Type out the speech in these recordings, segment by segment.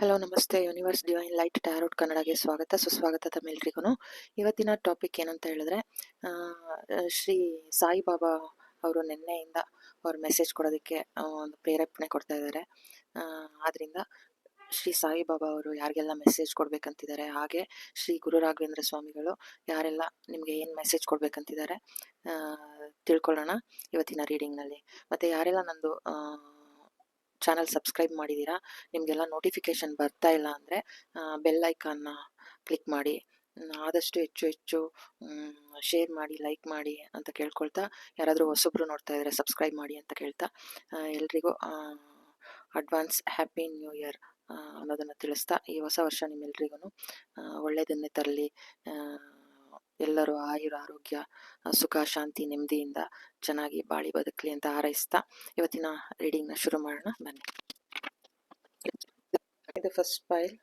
Hello ನಮಸ್ತೆ universe divine light tarot ಕನ್ನಡಗೆ ಸ್ವಾಗತ ಸುಸ್ವಾಗತ ತಮ್ಮೆಲ್ರಿಗೂ. ಇವತ್ತಿನ ಟಾಪಿಕ್ ಏನಂತ ಹೇಳಿದ್ರೆ ಶ್ರೀ ಸಾಯಿಬಾಬಾ ಅವರು ನಿನ್ನೆಯಿಂದ ಅವ್ರ ಮೆಸೇಜ್ ಕೊಡೋದಕ್ಕೆ ಒಂದು ಪ್ರೇರೇಪಣೆ ಕೊಡ್ತಾ ಇದ್ದಾರೆ. ಆದ್ದರಿಂದ ಶ್ರೀ ಸಾಯಿಬಾಬಾ ಅವರು ಯಾರಿಗೆಲ್ಲ ಮೆಸೇಜ್ ಕೊಡ್ಬೇಕಂತಿದ್ದಾರೆ, ಹಾಗೆ ಶ್ರೀ ಗುರು ರಾಘವೇಂದ್ರ ಸ್ವಾಮಿಗಳು ಯಾರೆಲ್ಲ ನಿಮಗೆ ಏನು ಮೆಸೇಜ್ ಕೊಡ್ಬೇಕಂತಿದ್ದಾರೆ ತಿಳ್ಕೊಳ್ಳೋಣ ಇವತ್ತಿನ ರೀಡಿಂಗ್ನಲ್ಲಿ. ಮತ್ತು ಯಾರೆಲ್ಲ ನಂದು ಚಾನಲ್ ಸಬ್ಸ್ಕ್ರೈಬ್ ಮಾಡಿದ್ದೀರಾ, ನಿಮಗೆಲ್ಲ ನೋಟಿಫಿಕೇಶನ್ ಬರ್ತಾ ಇಲ್ಲ ಅಂದರೆ ಬೆಲ್ ಐಕಾನ್ನ ಕ್ಲಿಕ್ ಮಾಡಿ, ಆದಷ್ಟು ಹೆಚ್ಚು ಶೇರ್ ಮಾಡಿ, ಲೈಕ್ ಮಾಡಿ ಅಂತ ಕೇಳ್ಕೊಳ್ತಾ, ಯಾರಾದರೂ ಹೊಸಬ್ರು ನೋಡ್ತಾ ಇದ್ದಾರೆ ಸಬ್ಸ್ಕ್ರೈಬ್ ಮಾಡಿ ಅಂತ ಕೇಳ್ತಾ, ಎಲ್ರಿಗೂ ಅಡ್ವಾನ್ಸ್ ಹ್ಯಾಪಿ ನ್ಯೂ ಇಯರ್ ಅನ್ನೋದನ್ನು ತಿಳಿಸ್ತಾ, ಈ ಹೊಸ ವರ್ಷ ನಿಮ್ಮೆಲ್ರಿಗೂ ಒಳ್ಳೆಯದನ್ನೇ ತರಲಿ, ಎಲ್ಲರೂ ಆಯುರ ಆರೋಗ್ಯ ಸುಖ ಶಾಂತಿ ನೆಮ್ಮದಿಯಿಂದ ಚೆನ್ನಾಗಿ ಬಾಳಿ ಬದುಕಲಿ ಅಂತ ಹಾರೈಸ್ತಾ ಇವತ್ತಿನ ರೀಡಿಂಗ್ನ ಶುರು ಮಾಡೋಣ ಬನ್ನಿ. ಇದು ಫಸ್ಟ್ ಪೈಲ್,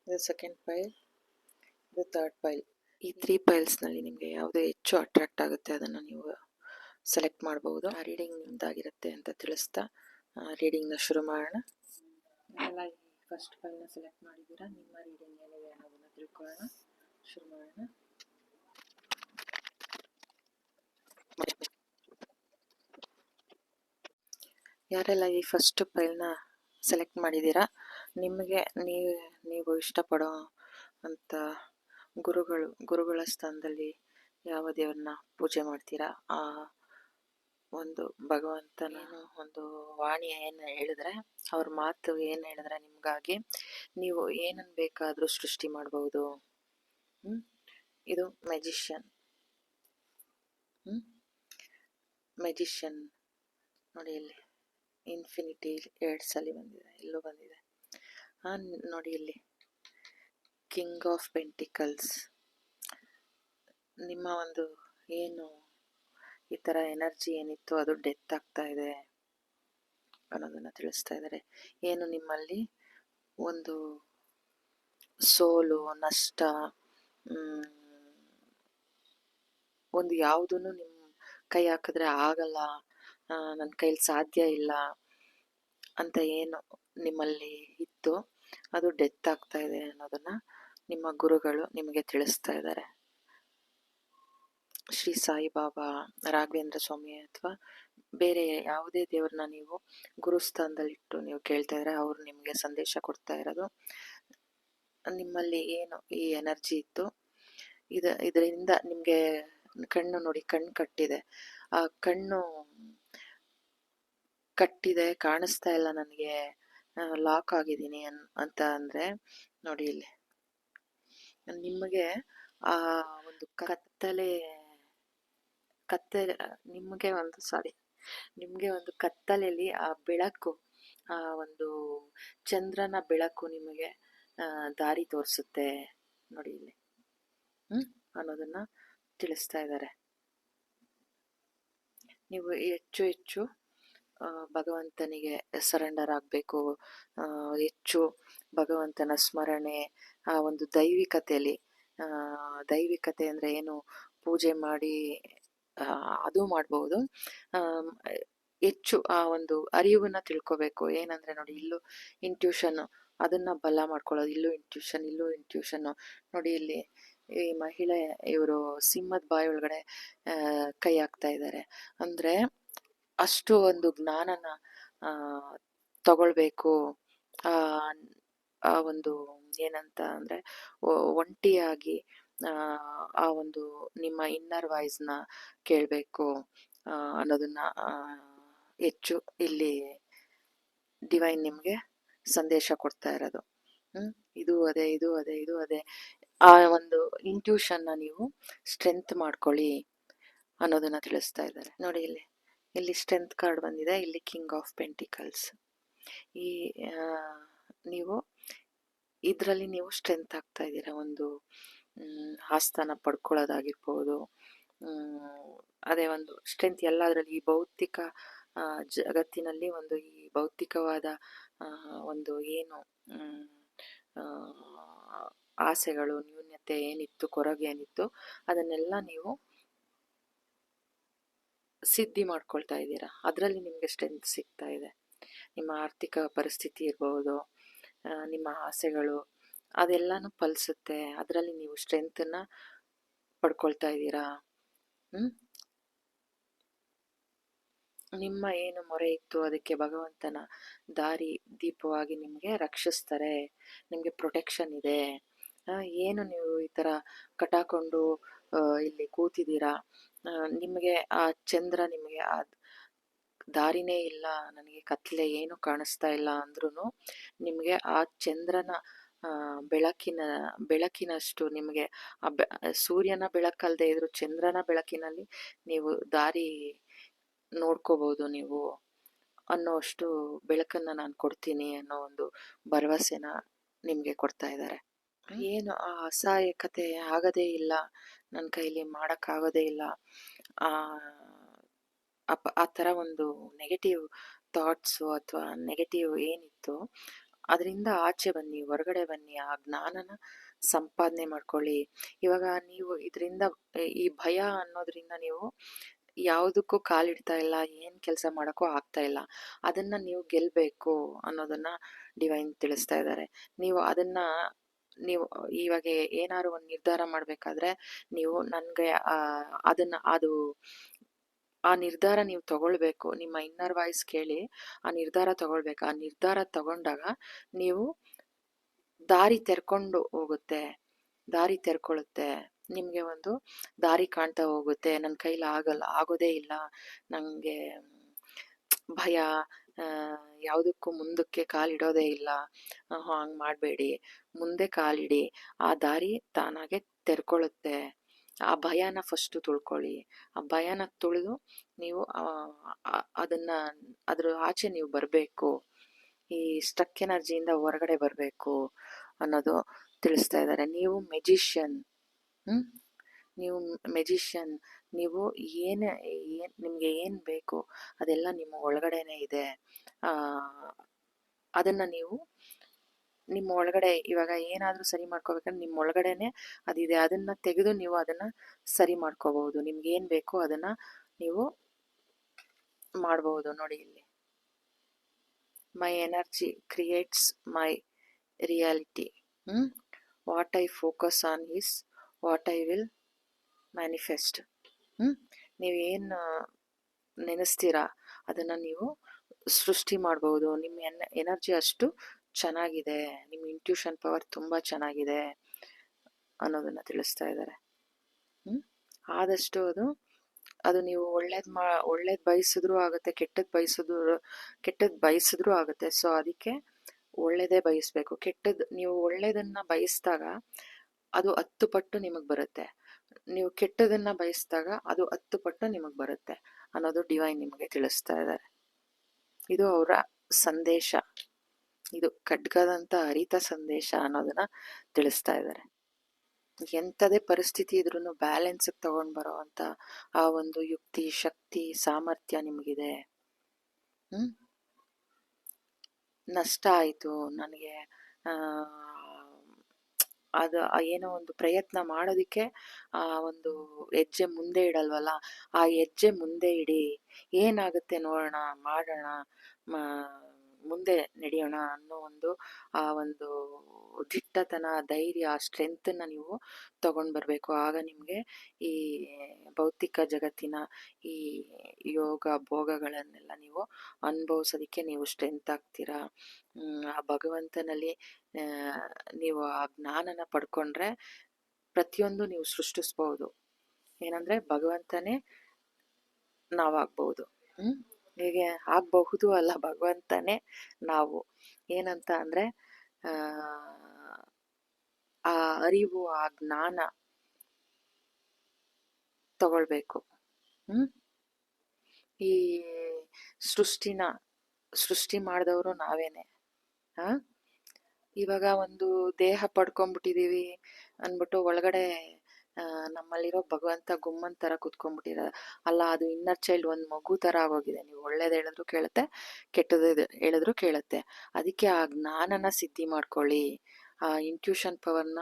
ಇದು ಸೆಕೆಂಡ್ ಪೈಲ್, ಇದು ಥರ್ಡ್ ಪೈಲ್. ಈ 3 ಪೈಲ್ಸ್ನಲ್ಲಿ ನಿಮಗೆ ಯಾವುದು ಹೆಚ್ಚು ಅಟ್ರಾಕ್ಟ್ ಆಗುತ್ತೆ ಅದನ್ನು ನೀವು ಸೆಲೆಕ್ಟ್ ಮಾಡಬಹುದು. ಆ ರೀಡಿಂಗ್ ನಿಮ್ದಾಗಿರುತ್ತೆ ಅಂತ ತಿಳಿಸ್ತಾ ರೀಡಿಂಗ್ನ ಶುರು ಮಾಡೋಣ. ಎಲ್ಲ ಈ ಫಸ್ಟ್ ಪೈಲ್ನ ಸೆಲೆಕ್ಟ್ ಮಾಡಿದ್ದೀರಾ, ನಿಮ್ಮ ರೀಡಿಂಗ್ ಏನಿದೆ ಅನ್ನೋದನ್ನು ತಿಳ್ಕೊಳ್ಳೋಣ, ಶುರು ಮಾಡೋಣ. ಯಾರೆಲ್ಲ ಈ ಫಸ್ಟ್ ಪೈಲ್ನ ಸೆಲೆಕ್ಟ್ ಮಾಡಿದ್ದೀರಾ, ನಿಮಗೆ ನೀವು ಇಷ್ಟಪಡೋ ಅಂತ ಗುರುಗಳ ಸ್ಥಾನದಲ್ಲಿ ಯಾವ ದೇವ್ರನ್ನ ಪೂಜೆ ಮಾಡ್ತೀರಾ, ಆ ಒಂದು ಭಗವಂತನ ಒಂದು ವಾಣಿ ಏನು ಹೇಳಿದ್ರೆ, ಅವ್ರ ಮಾತು ಏನು ಹೇಳಿದ್ರೆ ನಿಮಗಾಗಿ ನೀವು ಏನನ್ನು ಬೇಕಾದರೂ ಸೃಷ್ಟಿ ಮಾಡಬಹುದು. ಇದು ಮೆಜಿಷಿಯನ್ ನೋಡಿ, ಇಲ್ಲಿ ಇನ್ಫಿನಿಟಿ 2 ಸಲ ಬಂದಿದೆ, ಇಲ್ಲೂ ಬಂದಿದೆ. ನೋಡಿ ಇಲ್ಲಿ ಕಿಂಗ್ ಆಫ್ ಪೆಂಟಿಕಲ್ಸ್. ನಿಮ್ಮ ಒಂದು ಏನು ಈ ಥರ ಎನರ್ಜಿ ಏನಿತ್ತು ಅದು ಡೆತ್ ಆಗ್ತಾ ಇದೆ ಅನ್ನೋದನ್ನು ತಿಳಿಸ್ತಾ ಇದ್ದಾರೆ. ಏನು ನಿಮ್ಮಲ್ಲಿ ಒಂದು ಸೋಲು, ನಷ್ಟ, ಒಂದು ಯಾವುದನ್ನು ನಿಮ್ಮ ಕೈ ಹಾಕಿದ್ರೆ ಆಗಲ್ಲ, ನನ್ನ ಕೈಲಿ ಸಾಧ್ಯ ಇಲ್ಲ ಅಂತ ಏನು ನಿಮ್ಮಲ್ಲಿ ಇತ್ತು ಅದು ಡೆತ್ ಆಗ್ತಾ ಇದೆ ಅನ್ನೋದನ್ನ ನಿಮ್ಮ ಗುರುಗಳು ನಿಮಗೆ ತಿಳಿಸ್ತಾ ಇದ್ದಾರೆ. ಶ್ರೀ ಸಾಯಿಬಾಬಾ, ರಾಘವೇಂದ್ರ ಸ್ವಾಮಿ ಅಥವಾ ಬೇರೆ ಯಾವುದೇ ದೇವ್ರನ್ನ ನೀವು ಗುರುಸ್ಥಾನದಲ್ಲಿಟ್ಟು ನೀವು ಕೇಳ್ತಾ ಇದ್ರೆ ಅವರು ನಿಮಗೆ ಸಂದೇಶ ಕೊಡ್ತಾ ಇರೋದು, ನಿಮ್ಮಲ್ಲಿ ಏನು ಈ ಎನರ್ಜಿ ಇತ್ತು ಇದರಿಂದ ನಿಮಗೆ ಕಣ್ಣು ನೋಡಿ, ಕಣ್ಣು ಕಟ್ಟಿದೆ, ಆ ಕಣ್ಣು ಕಟ್ಟಿದೆ, ಕಾಣಿಸ್ತಾ ಇಲ್ಲ ನನಗೆ, ಲಾಕ್ ಆಗಿದ್ದೀನಿ ಅಂತ ಅಂದ್ರೆ ನೋಡಿ ಇಲ್ಲಿ ನಿಮಗೆ ಆ ಒಂದು ಕತ್ತಲೆ ನಿಮಗೆ ಒಂದು ಕತ್ತಲೆಯಲ್ಲಿ ಆ ಬೆಳಕು, ಆ ಒಂದು ಚಂದ್ರನ ಬೆಳಕು ನಿಮಗೆ ದಾರಿ ತೋರಿಸುತ್ತೆ ನೋಡಿ ಇಲ್ಲಿ ಅನ್ನೋದನ್ನ ತಿಳಿಸ್ತಾ ಇದ್ದಾರೆ. ನೀವು ಹೆಚ್ಚು ಭಗವಂತನಿಗೆ ಸರೆಂಡರ್ ಆಗಬೇಕು, ಹೆಚ್ಚು ಭಗವಂತನ ಸ್ಮರಣೆ, ಆ ಒಂದು ದೈವಿಕತೆ ಅಂದರೆ ಏನು, ಪೂಜೆ ಮಾಡಿ ಅದು ಮಾಡಬಹುದು. ಹೆಚ್ಚು ಆ ಒಂದು ಅರಿವನ್ನ ತಿಳ್ಕೋಬೇಕು. ಏನಂದ್ರೆ ನೋಡಿ, ಇಲ್ಲೂ ಇಂಟ್ಯೂಷನ್, ಅದನ್ನ ಬಲ ಮಾಡ್ಕೊಳ್ಳೋದು, ಇಲ್ಲೂ ಇಂಟ್ಯೂಷನ್ ನೋಡಿ. ಇಲ್ಲಿ ಈ ಮಹಿಳೆ ಇವರು ಸಿಂಹದ ಬಾಯಿ ಒಳಗಡೆ ಕೈ ಹಾಕ್ತಾ ಇದ್ದಾರೆ ಅಂದ್ರೆ ಅಷ್ಟು ಒಂದು ಜ್ಞಾನನ ತಗೊಳ್ಬೇಕು. ಆ ಒಂದು ಏನಂತ ಅಂದ್ರೆ ಒಂಟಿಯಾಗಿ ಆ ಒಂದು ನಿಮ್ಮ ಇನ್ನರ್ ವಾಯ್ಸ್ನ ಕೇಳಬೇಕು ಅನ್ನೋದನ್ನ ಹೆಚ್ಚು ಇಲ್ಲಿ ಡಿವೈನ್ ನಿಮಗೆ ಸಂದೇಶ ಕೊಡ್ತಾ ಇರೋದು. ಇದು ಅದೇ ಆ ಒಂದು ಇಂಟ್ಯೂಷನ್ನ ನೀವು ಸ್ಟ್ರೆಂತ್ ಮಾಡ್ಕೊಳ್ಳಿ ಅನ್ನೋದನ್ನ ತಿಳಿಸ್ತಾ ಇದ್ದಾರೆ. ನೋಡಿ ಇಲ್ಲಿ ಸ್ಟ್ರೆಂತ್ ಕಾರ್ಡ್ ಬಂದಿದೆ, ಇಲ್ಲಿ ಕಿಂಗ್ ಆಫ್ ಪೆಂಟಿಕಲ್ಸ್. ಈ ನೀವು ಇದರಲ್ಲಿ ನೀವು ಸ್ಟ್ರೆಂತ್ ಆಗ್ತಾ ಇದ್ದೀರಾ, ಒಂದು ಆಸ್ಥಾನ ಪಡ್ಕೊಳ್ಳೋದಾಗಿರ್ಬೋದು, ಅದೇ ಒಂದು ಸ್ಟ್ರೆಂತ್ ಎಲ್ಲದರಲ್ಲಿ. ಈ ಭೌತಿಕ ಜಗತ್ತಿನಲ್ಲಿ ಒಂದು ಈ ಭೌತಿಕವಾದ ಒಂದು ಏನು ಆಸೆಗಳು, ನ್ಯೂನ್ಯತೆ ಏನಿತ್ತು, ಕೊರಗೆ ಏನಿತ್ತು, ಅದನ್ನೆಲ್ಲ ನೀವು ಸಿದ್ಧಿ ಮಾಡ್ಕೊಳ್ತಾ ಇದ್ದೀರಾ. ಅದರಲ್ಲಿ ನಿಮಗೆ ಸ್ಟ್ರೆಂತ್ ಸಿಗ್ತಾ ಇದೆ. ನಿಮ್ಮ ಆರ್ಥಿಕ ಪರಿಸ್ಥಿತಿ ಇರ್ಬೋದು, ನಿಮ್ಮ ಆಸೆಗಳು ಅದೆಲ್ಲನೂ ಫಲಿಸುತ್ತೆ. ಅದರಲ್ಲಿ ನೀವು ಸ್ಟ್ರೆಂತನ್ನು ಪಡ್ಕೊಳ್ತಾ ಇದ್ದೀರಾ. ನಿಮ್ಮ ಏನು ಮೊರೆ ಇತ್ತು ಅದಕ್ಕೆ ಭಗವಂತನ ದಾರಿ ದೀಪವಾಗಿ ನಿಮಗೆ ರಕ್ಷಿಸ್ತಾರೆ. ನಿಮಗೆ ಪ್ರೊಟೆಕ್ಷನ್ ಇದೆ. ಏನು ನೀವು ಈ ಥರ ಕಟಾಕೊಂಡು ಇಲ್ಲಿ ಕೂತಿದ್ದೀರಾ, ನಿಮಗೆ ಆ ಚಂದ್ರ ನಿಮಗೆ ಆ ದಾರಿನೇ ಇಲ್ಲ, ನನಗೆ ಕತ್ಲೆ ಏನು ಕಾಣಿಸ್ತಾ ಇಲ್ಲ ಅಂದ್ರೂ ನಿಮಗೆ ಆ ಚಂದ್ರನ ಬೆಳಕಿನಷ್ಟು ನಿಮಗೆ ಸೂರ್ಯನ ಬೆಳಕಲ್ಲದೆ ಇದ್ರೂ ಚಂದ್ರನ ಬೆಳಕಿನಲ್ಲಿ ನೀವು ದಾರಿ ನೋಡ್ಕೋಬಹುದು ನೀವು ಅನ್ನೋಷ್ಟು ಬೆಳಕನ್ನ ನಾನು ಕೊಡ್ತೀನಿ ಅನ್ನೋ ಒಂದು ಭರವಸೆನ ನಿಮಗೆ ಕೊಡ್ತಾ ಇದ್ದಾರೆ. ಏನು ಆ ಅಸಹಾಯಕತೆ ಆಗದೇ ಇಲ್ಲ, ನನ್ನ ಕೈಲಿ ಮಾಡೋಕ್ಕಾಗೋದೇ ಇಲ್ಲ, ಆ ಥರ ಒಂದು ನೆಗೆಟಿವ್ ಥಾಟ್ಸು ಅಥವಾ ನೆಗೆಟಿವ್ ಏನಿತ್ತು ಅದರಿಂದ ಆಚೆ ಬನ್ನಿ, ಹೊರಗಡೆ ಬನ್ನಿ, ಆ ಜ್ಞಾನನ ಸಂಪಾದನೆ ಮಾಡ್ಕೊಳ್ಳಿ. ಇವಾಗ ನೀವು ಇದರಿಂದ ಈ ಭಯ ಅನ್ನೋದ್ರಿಂದ ನೀವು ಯಾವುದಕ್ಕೂ ಕಾಲಿಡ್ತಾ ಇಲ್ಲ, ಏನು ಕೆಲಸ ಮಾಡೋಕ್ಕೂ ಆಗ್ತಾ ಇಲ್ಲ. ಅದನ್ನು ನೀವು ಗೆಲ್ಲಬೇಕು ಅನ್ನೋದನ್ನು ಡಿವೈನ್ ತಿಳಿಸ್ತಾ ಇದ್ದಾರೆ. ನೀವು ನೀವು ಇವಾಗ ಏನಾದ್ರು ಒಂದು ನಿರ್ಧಾರ ಮಾಡಬೇಕಾದ್ರೆ ನೀವು ನನಗೆ ಆ ನಿರ್ಧಾರ ನೀವು ತಗೊಳ್ಬೇಕು. ನಿಮ್ಮ ಇನ್ನರ್ ವಾಯ್ಸ್ ಕೇಳಿ ಆ ನಿರ್ಧಾರ ತಗೊಳ್ಬೇಕು. ಆ ನಿರ್ಧಾರ ತಗೊಂಡಾಗ ನೀವು ದಾರಿ ತೆರ್ಕೊಂಡು ಹೋಗುತ್ತೆ, ದಾರಿ ತೆರ್ಕೊಳ್ಳುತ್ತೆ, ನಿಮಗೆ ಒಂದು ದಾರಿ ಕಾಣ್ತಾ ಹೋಗುತ್ತೆ. ನನ್ನ ಕೈಲಿ ಆಗೋದೇ ಇಲ್ಲ, ನನಗೆ ಭಯ, ಯಾವುದಕ್ಕೂ ಮುಂದಕ್ಕೆ ಕಾಲಿಡೋದೇ ಇಲ್ಲ, ಹಂಗೆ ಮಾಡಬೇಡಿ, ಮುಂದೆ ಕಾಲಿಡಿ, ಆ ದಾರಿ ತಾನಾಗೆ ತೆರ್ಕೊಳ್ಳುತ್ತೆ. ಆ ಭಯನ ಫಸ್ಟು ತುಳ್ಕೊಳ್ಳಿ. ಆ ಭಯನ ತುಳಿದು ನೀವು ಅದ್ರ ಆಚೆ ನೀವು ಬರಬೇಕು, ಈ ಸ್ಟ್ರಕ್ ಎನರ್ಜಿಯಿಂದ ಹೊರಗಡೆ ಬರಬೇಕು ಅನ್ನೋದು ತಿಳಿಸ್ತಾ ಇದ್ದಾರೆ. ನೀವು ಮೆಜಿಷಿಯನ್, ನೀವು ಮೆಜಿಷಿಯನ್, ನೀವು ನಿಮಗೆ ಏನು ಬೇಕು ಅದೆಲ್ಲ ನಿಮ್ಮ ಒಳಗಡೆನೇ ಇದೆ. ಅದನ್ನು ನೀವು ನಿಮ್ಮ ಒಳಗಡೆ ಇವಾಗ ಏನಾದರೂ ಸರಿ ಮಾಡ್ಕೋಬೇಕಂದ್ರೆ ನಿಮ್ಮ ಒಳಗಡೆನೆ ಅದಿದೆ. ಅದನ್ನು ತೆಗೆದು ನೀವು ಅದನ್ನು ಸರಿ ಮಾಡ್ಕೋಬಹುದು. ನಿಮ್ಗೆ ಏನು ಬೇಕೋ ಅದನ್ನು ನೀವು ಮಾಡಬಹುದು. ನೋಡಿ ಇಲ್ಲಿ, my energy creates my reality. What I focus on is what I will manifest. ನೀವೇನು ನೆನೆಸ್ತೀರಾ ಅದನ್ನು ನೀವು ಸೃಷ್ಟಿ ಮಾಡ್ಬೋದು. ನಿಮ್ಮ ಎನರ್ಜಿ ಅಷ್ಟು ಚೆನ್ನಾಗಿದೆ, ನಿಮ್ಮ ಇಂಟ್ಯೂಷನ್ ಪವರ್ ತುಂಬ ಚೆನ್ನಾಗಿದೆ ಅನ್ನೋದನ್ನು ತಿಳಿಸ್ತಾ ಇದ್ದಾರೆ. ಆದಷ್ಟು ಅದು ನೀವು ಒಳ್ಳೇದು ಬಯಸಿದ್ರೂ ಆಗುತ್ತೆ, ಕೆಟ್ಟದ್ದು ಬಯಸಿದ್ರೂ ಆಗುತ್ತೆ. ಸೊ ಅದಕ್ಕೆ ಒಳ್ಳೇದೇ ಬಯಸಬೇಕು. ನೀವು ಒಳ್ಳೇದನ್ನ ಬಯಸಿದಾಗ ಅದು 10 ಪಟ್ಟು ನಿಮಗೆ ಬರುತ್ತೆ, ನೀವು ಕೆಟ್ಟದನ್ನ ಬಯಸಿದಾಗ ಅದು 10 ಪಟ್ಟು ನಿಮಗೆ ಬರುತ್ತೆ ಅನ್ನೋದು ಡಿವೈನ್ ನಿಮಗೆ ತಿಳಿಸ್ತಾ ಇದ್ದಾರೆ. ಇದು ಅವರ ಸಂದೇಶ, ಇದು ಖಡ್ಗದಂತ ಹರಿತ ಸಂದೇಶ ಅನ್ನೋದನ್ನ ತಿಳಿಸ್ತಾ ಇದ್ದಾರೆ. ಎಂಥದೇ ಪರಿಸ್ಥಿತಿ ಇದ್ರೂ ಬ್ಯಾಲೆನ್ಸ್ಗೆ ತಗೊಂಡು ಬರೋ ಅಂತ ಆ ಒಂದು ಯುಕ್ತಿ, ಶಕ್ತಿ, ಸಾಮರ್ಥ್ಯ ನಿಮಗಿದೆ. ನಷ್ಟ ಆಯಿತು ನನಗೆ, ಅದು ಏನೋ ಒಂದು ಪ್ರಯತ್ನ ಮಾಡೋದಕ್ಕೆ ಆ ಒಂದು ಹೆಜ್ಜೆ ಮುಂದೆ ಇಡಲ್ವಲ್ಲ, ಆ ಹೆಜ್ಜೆ ಮುಂದೆ ಇಡಿ. ಏನಾಗುತ್ತೆ ನೋಡೋಣ, ಮಾಡೋಣ, ಮುಂದೆ ನಡೆಯೋಣ ಅನ್ನೋ ಆ ಒಂದು ದಿಟ್ಟತನ, ಧೈರ್ಯ, ಸ್ಟ್ರೆಂತನ್ನು ನೀವು ತಗೊಂಡು ಬರಬೇಕು. ಆಗ ನಿಮಗೆ ಈ ಭೌತಿಕ ಜಗತ್ತಿನ ಈ ಯೋಗ ಭೋಗಗಳನ್ನೆಲ್ಲ ನೀವು ಅನುಭವಿಸೋದಕ್ಕೆ ನೀವು ಸ್ಟ್ರೆಂತ್ ಆಗ್ತೀರಾ. ಆ ಭಗವಂತನಲ್ಲಿ ನೀವು ಆ ಜ್ಞಾನನ ಪಡ್ಕೊಂಡ್ರೆ ಪ್ರತಿಯೊಂದು ನೀವು ಸೃಷ್ಟಿಸ್ಬೋದು. ಏನಂದ್ರೆ ಭಗವಂತನೇ ನಾವಾಗ್ಬಹುದು. ಹೀಗೆ ಆಗಬಹುದು ಅಲ್ಲ, ಭಗವಂತನೇ ನಾವು. ಏನಂತ ಅಂದರೆ ಆ ಅರಿವು, ಆ ಜ್ಞಾನ ತಗೊಳ್ಬೇಕು. ಈ ಸೃಷ್ಟಿ ಮಾಡಿದವರು ನಾವೇನೆ. ಇವಾಗ ಒಂದು ದೇಹ ಪಡ್ಕೊಂಡ್ಬಿಟ್ಟಿದೀವಿ ಅಂದ್ಬಿಟ್ಟು ಒಳಗಡೆ ನಮ್ಮಲ್ಲಿರೋ ಭಗವಂತ ಗುಮ್ಮನ್ ಥರ ಕುತ್ಕೊಂಡ್ಬಿಟ್ಟಿರ ಅಲ್ಲ, ಅದು ಇನ್ನರ್ ಚೈಲ್ಡ್, ಒಂದು ಮಗು ಥರ ಆಗೋಗಿದೆ. ನೀವು ಒಳ್ಳೇದು ಹೇಳಿದ್ರು ಕೇಳುತ್ತೆ, ಕೆಟ್ಟದ್ದು ಹೇಳಿದ್ರು ಕೇಳುತ್ತೆ. ಅದಕ್ಕೆ ಆ ಜ್ಞಾನನ ಸಿದ್ಧಿ ಮಾಡ್ಕೊಳ್ಳಿ, ಆ ಇಂಟ್ಯೂಷನ್ ಪವರ್ನ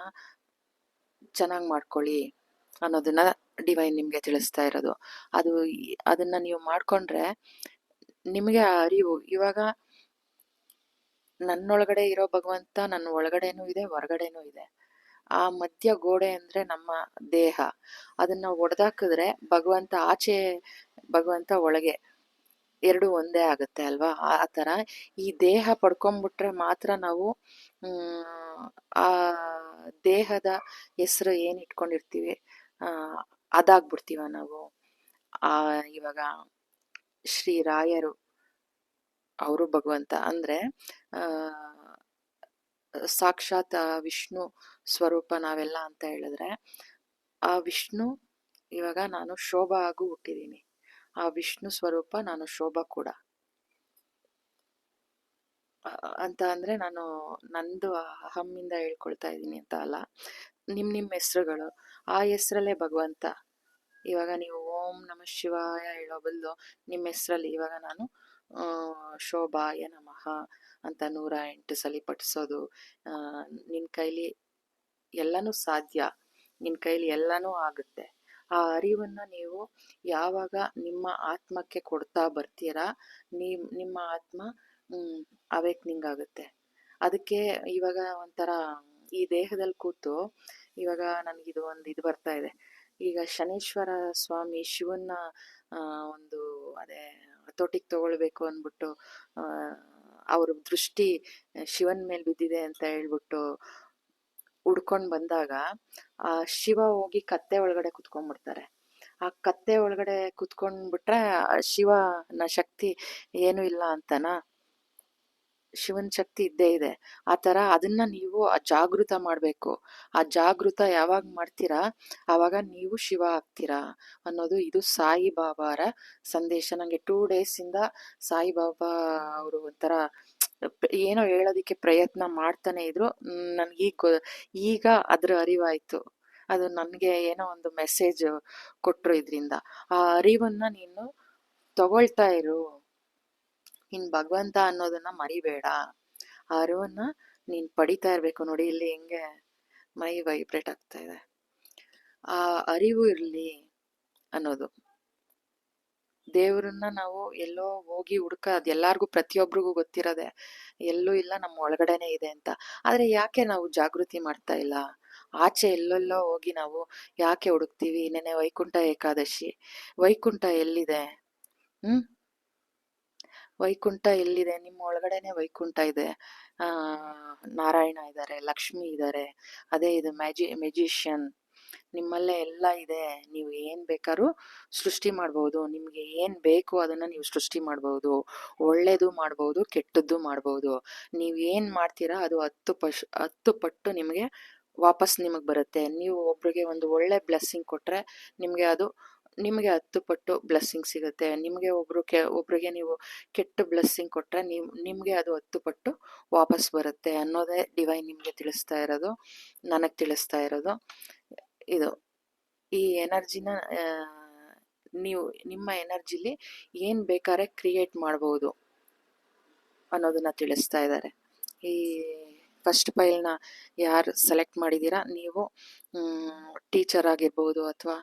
ಚೆನ್ನಾಗಿ ಮಾಡ್ಕೊಳ್ಳಿ ಅನ್ನೋದನ್ನ ಡಿವೈನ್ ನಿಮಗೆ ತಿಳಿಸ್ತಾ ಇರೋದು. ಅದನ್ನ ನೀವು ಮಾಡ್ಕೊಂಡ್ರೆ ನಿಮಗೆ ಆ ಅರಿವು. ಇವಾಗ ನನ್ನೊಳಗಡೆ ಇರೋ ಭಗವಂತ ನನ್ನ ಒಳಗಡೆನೂ ಇದೆ, ಹೊರಗಡೆನೂ ಇದೆ. ಆ ಮಧ್ಯ ಗೋಡೆ ಅಂದ್ರೆ ನಮ್ಮ ದೇಹ. ಅದನ್ನ ಒಡೆದಾಕಿದ್ರೆ ಭಗವಂತ ಆಚೆ, ಭಗವಂತ ಒಳಗೆ, ಎರಡು ಒಂದೇ ಆಗುತ್ತೆ ಅಲ್ವಾ? ಆ ತರ ಈ ದೇಹ ಪಡ್ಕೊಂಡ್ಬಿಟ್ರೆ ಮಾತ್ರ ನಾವು ಆ ದೇಹದ ಹೆಸರು ಏನ್ ಇಟ್ಕೊಂಡಿರ್ತೀವಿ ಅದಾಗ್ಬಿಡ್ತೀವ ನಾವು. ಇವಾಗ ಶ್ರೀ ರಾಯರು ಅವರು ಭಗವಂತ ಅಂದ್ರೆ ಆ ಸಾಕ್ಷಾತ್ ವಿಷ್ಣು ಸ್ವರೂಪ ನಾವೆಲ್ಲ ಅಂತ ಹೇಳಿದ್ರೆ, ಆ ವಿಷ್ಣು ಇವಾಗ ನಾನು ಶೋಭಾ ಆಗು ಹುಟ್ಟಿದೀನಿ. ಆ ವಿಷ್ಣು ಸ್ವರೂಪ ನಾನು ಶೋಭಾ ಕೂಡ ಅಂತ ಅಂದ್ರೆ ನಾನು ನಂದು ಅಹಮ್ಮಿಂದ ಹೇಳ್ಕೊಳ್ತಾ ಇದ್ದೀನಿ ಅಂತ ಅಲ್ಲ. ನಿಮ್ ಹೆಸರುಗಳು, ಆ ಹೆಸರಲ್ಲೇ ಭಗವಂತ. ಇವಾಗ ನೀವು ಓಂ ನಮಃ ಶಿವಾಯ ಹೇಳೋ ಬದಲು ನಿಮ್ಮ ಹೆಸರಲ್ಲಿ ಇವಾಗ ನಾನು ಶೋಭಾಯ ನಮಃ ಅಂತ 108 ಸಲ ಪಠಿಸೋದು. ನಿನ್ ಕೈಲಿ ಎಲ್ಲಾನು ಸಾಧ್ಯ, ನಿನ್ ಕೈಲಿ ಎಲ್ಲಾನು ಆಗುತ್ತೆ. ಆ ಅರಿವನ್ನ ನೀವು ಯಾವಾಗ ನಿಮ್ಮ ಆತ್ಮಕ್ಕೆ ಕೊಡ್ತಾ ಬರ್ತೀರಾ, ನಿಮ್ಮ ಆತ್ಮ ಅವೇಕ್ನಿಂಗ್ ಆಗುತ್ತೆ. ಅದಕ್ಕೆ ಇವಾಗ ಒಂಥರ ಈ ದೇಹದಲ್ಲಿ ಕೂತು ಇವಾಗ ನನ್ಗಿದು ಇದು ಬರ್ತಾ ಇದೆ. ಈಗ ಶನೇಶ್ವರ ಸ್ವಾಮಿ ಶಿವನ್ನ ಒಂದು ಅದೇ ಹತೋಟಿಗೆ ತಗೊಳ್ಬೇಕು ಅಂದ್ಬಿಟ್ಟು ಅವ್ರ ದೃಷ್ಟಿ ಶಿವನ್ ಮೇಲೆ ಬಿದ್ದಿದೆ ಅಂತ ಹೇಳ್ಬಿಟ್ಟು ಹುಡ್ಕೊಂಡ್ ಬಂದಾಗ ಆ ಶಿವ ಹೋಗಿ ಕತ್ತೆ ಒಳಗಡೆ ಕುತ್ಕೊಂಡ್ಬಿಡ್ತಾರೆ. ಆ ಕತ್ತೆ ಒಳಗಡೆ ಕುತ್ಕೊಂಡ್ಬಿಟ್ರೆ ಶಿವನ ಶಕ್ತಿ ಏನು ಇಲ್ಲ ಅಂತನಾ? ಶಿವನ್ ಶಕ್ತಿ ಇದ್ದೇ ಇದೆ. ಆ ತರ ಅದನ್ನ ನೀವು ಜಾಗೃತ ಮಾಡ್ಬೇಕು. ಆ ಜಾಗೃತ ಯಾವಾಗ ಮಾಡ್ತೀರಾ ಆವಾಗ ನೀವು ಶಿವ ಆಗ್ತೀರಾ ಅನ್ನೋದು ಇದು ಸಾಯಿಬಾಬಾರ ಸಂದೇಶ. ನಂಗೆ 2 days ಇಂದ ಸಾಯಿಬಾಬಾ ಅವರು ಒಂಥರ ಏನೋ ಹೇಳೋದಿಕ್ಕೆ ಪ್ರಯತ್ನ ಮಾಡ್ತಾನೆ ಇದ್ರು. ಈಗ ಅದ್ರ ಅರಿವಾಯ್ತು. ಅದು ನನ್ಗೆ ಏನೋ ಒಂದು ಮೆಸೇಜ್ ಕೊಟ್ರು ಇದ್ರಿಂದ. ಆ ಅರಿವನ್ನ ನೀನು ತಗೊಳ್ತಾ ಇರು. ನೀನ್ ಭಗವಂತ ಅನ್ನೋದನ್ನ ಮರಿಬೇಡ. ಆ ಅರಿವನ್ನ ನೀನ್ ಪಡಿತಾ ಇರ್ಬೇಕು. ನೋಡಿ ಇಲ್ಲಿ ಹೆಂಗೆ ಮೈ ವೈಬ್ರೇಟ್ ಆಗ್ತಾ ಇದೆ. ಆ ಅರಿವು ಇರ್ಲಿ ಅನ್ನೋದು. ದೇವ್ರನ್ನ ನಾವು ಎಲ್ಲೋ ಹೋಗಿ ಅದ್ ಎಲ್ಲಾರ್ಗು ಪ್ರತಿಯೊಬ್ರಿಗೂ ಗೊತ್ತಿರೋದೆ, ಎಲ್ಲೂ ಇಲ್ಲ, ನಮ್ಮ ಒಳಗಡೆನೆ ಇದೆ ಅಂತ. ಆದ್ರೆ ಯಾಕೆ ನಾವು ಜಾಗೃತಿ ಮಾಡ್ತಾ ಇಲ್ಲ? ಆಚೆ ಎಲ್ಲೆಲ್ಲೋ ಹೋಗಿ ನಾವು ಯಾಕೆ ಹುಡುಕ್ತಿವಿ? ನೆನೆ ವೈಕುಂಠ ಏಕಾದಶಿ. ವೈಕುಂಠ ಎಲ್ಲಿದೆ? ವೈಕುಂಠ ಎಲ್ಲಿದೆ? ನಿಮ್ಮ ಒಳಗಡೆನೆ ವೈಕುಂಠ ಇದೆ. ನಾರಾಯಣ ಇದ್ದಾರೆ, ಲಕ್ಷ್ಮಿ ಇದ್ದಾರೆ, ಅದೇ ಇದು ಮೆಜಿಷಿಯನ್ ನಿಮ್ಮಲ್ಲೇ ಎಲ್ಲ ಇದೆ. ನೀವು ಏನ್ ಬೇಕಾದ್ರೂ ಸೃಷ್ಟಿ ಮಾಡ್ಬಹುದು. ನಿಮ್ಗೆ ಏನ್ ಬೇಕು ಅದನ್ನ ನೀವು ಸೃಷ್ಟಿ ಮಾಡ್ಬಹುದು. ಒಳ್ಳೇದು ಮಾಡ್ಬಹುದು, ಕೆಟ್ಟದ್ದು ಮಾಡ್ಬಹುದು. ನೀವ್ ಏನ್ ಮಾಡ್ತೀರಾ ಅದು 10 ಪಟ್ಟು ನಿಮ್ಗೆ ವಾಪಸ್ ನಿಮಗ್ ಬರುತ್ತೆ. ನೀವು ಒಬ್ರಿಗೆ ಒಂದು ಒಳ್ಳೆ ಬ್ಲೆಸ್ಸಿಂಗ್ ಕೊಟ್ರೆ ನಿಮ್ಗೆ 10 ಪಟ್ಟು ಬ್ಲೆಸ್ಸಿಂಗ್ ಸಿಗುತ್ತೆ. ನಿಮ್ಗೆ ಒಬ್ರಿಗೆ ನೀವು ಕೆಟ್ಟ ಬ್ಲೆಸ್ಸಿಂಗ್ ಕೊಟ್ರೆ ನಿಮ್ಗೆ ಅದು 10 ಪಟ್ಟು ವಾಪಸ್ ಬರುತ್ತೆ ಅನ್ನೋದೇ ಡಿವೈನ್ ನಿಮ್ಗೆ ತಿಳಿಸ್ತಾ ಇರೋದು, ನನಗ್ ತಿಳಿಸ್ತಾ ಇರೋದು. ಇದು ಈ ಎನರ್ಜಿನ ನೀವು ನಿಮ್ಮ ಎನರ್ಜಿಲಿ ಏನ್ ಬೇಕಾದ್ರೆ ಕ್ರಿಯೇಟ್ ಮಾಡಬಹುದು ಅನ್ನೋದನ್ನ ತಿಳಿಸ್ತಾ ಇದ್ದಾರೆ. ಈ ಫಸ್ಟ್ ಫೈಲ್ನ ಯಾರು ಸೆಲೆಕ್ಟ್ ಮಾಡಿದೀರಾ, ನೀವು ಟೀಚರ್ ಆಗಿರ್ಬೋದು ಅಥವಾ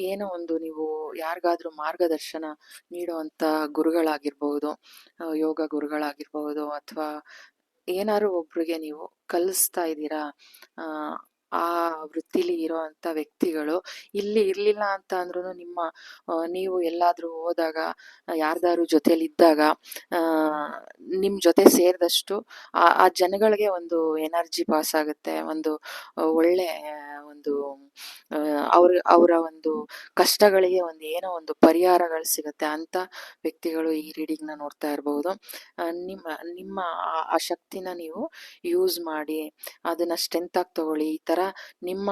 ಏನೋ ಒಂದು ನೀವು ಯಾರಿಗಾದ್ರೂ ಮಾರ್ಗದರ್ಶನ ನೀಡುವಂತ ಗುರುಗಳಾಗಿರ್ಬಹುದು, ಯೋಗ ಗುರುಗಳಾಗಿರ್ಬಹುದು, ಅಥವಾ ಏನಾದ್ರು ಒಬ್ರಿಗೆ ನೀವು ಕಲಿಸ್ತಾ ಇದ್ದೀರಾ. ಆ ವೃತ್ತಿಲಿ ಇರೋಂತ ವ್ಯಕ್ತಿಗಳು ಇಲ್ಲಿ ಇರ್ಲಿಲ್ಲ ಅಂತ ಅಂದ್ರೂ ನೀವು ಎಲ್ಲಾದ್ರೂ ಹೋದಾಗ ಯಾರ್ದಾರು ಜೊತೆಲಿ ಇದ್ದಾಗ ನಿಮ್ ಜೊತೆ ಸೇರಿದಷ್ಟು ಆ ಜನಗಳಿಗೆ ಒಂದು ಎನರ್ಜಿ ಪಾಸ್ ಆಗುತ್ತೆ. ಒಂದು ಒಳ್ಳೆ ಒಂದು ಅವರ ಒಂದು ಕಷ್ಟಗಳಿಗೆ ಏನೋ ಒಂದು ಪರಿಹಾರಗಳು ಸಿಗುತ್ತೆ. ಅಂತ ವ್ಯಕ್ತಿಗಳು ಈ ರೀಡಿಂಗ್ ನ ನೋಡ್ತಾ ಇರಬಹುದು. ನಿಮ್ಮ ಆ ಶಕ್ತಿನ ನೀವು ಯೂಸ್ ಮಾಡಿ ಅದನ್ನ ಸ್ಟ್ರೆಂತ್ ಆಗಿ ತಗೊಳ್ಳಿ. ಈ ತರ ನಿಮ್ಮ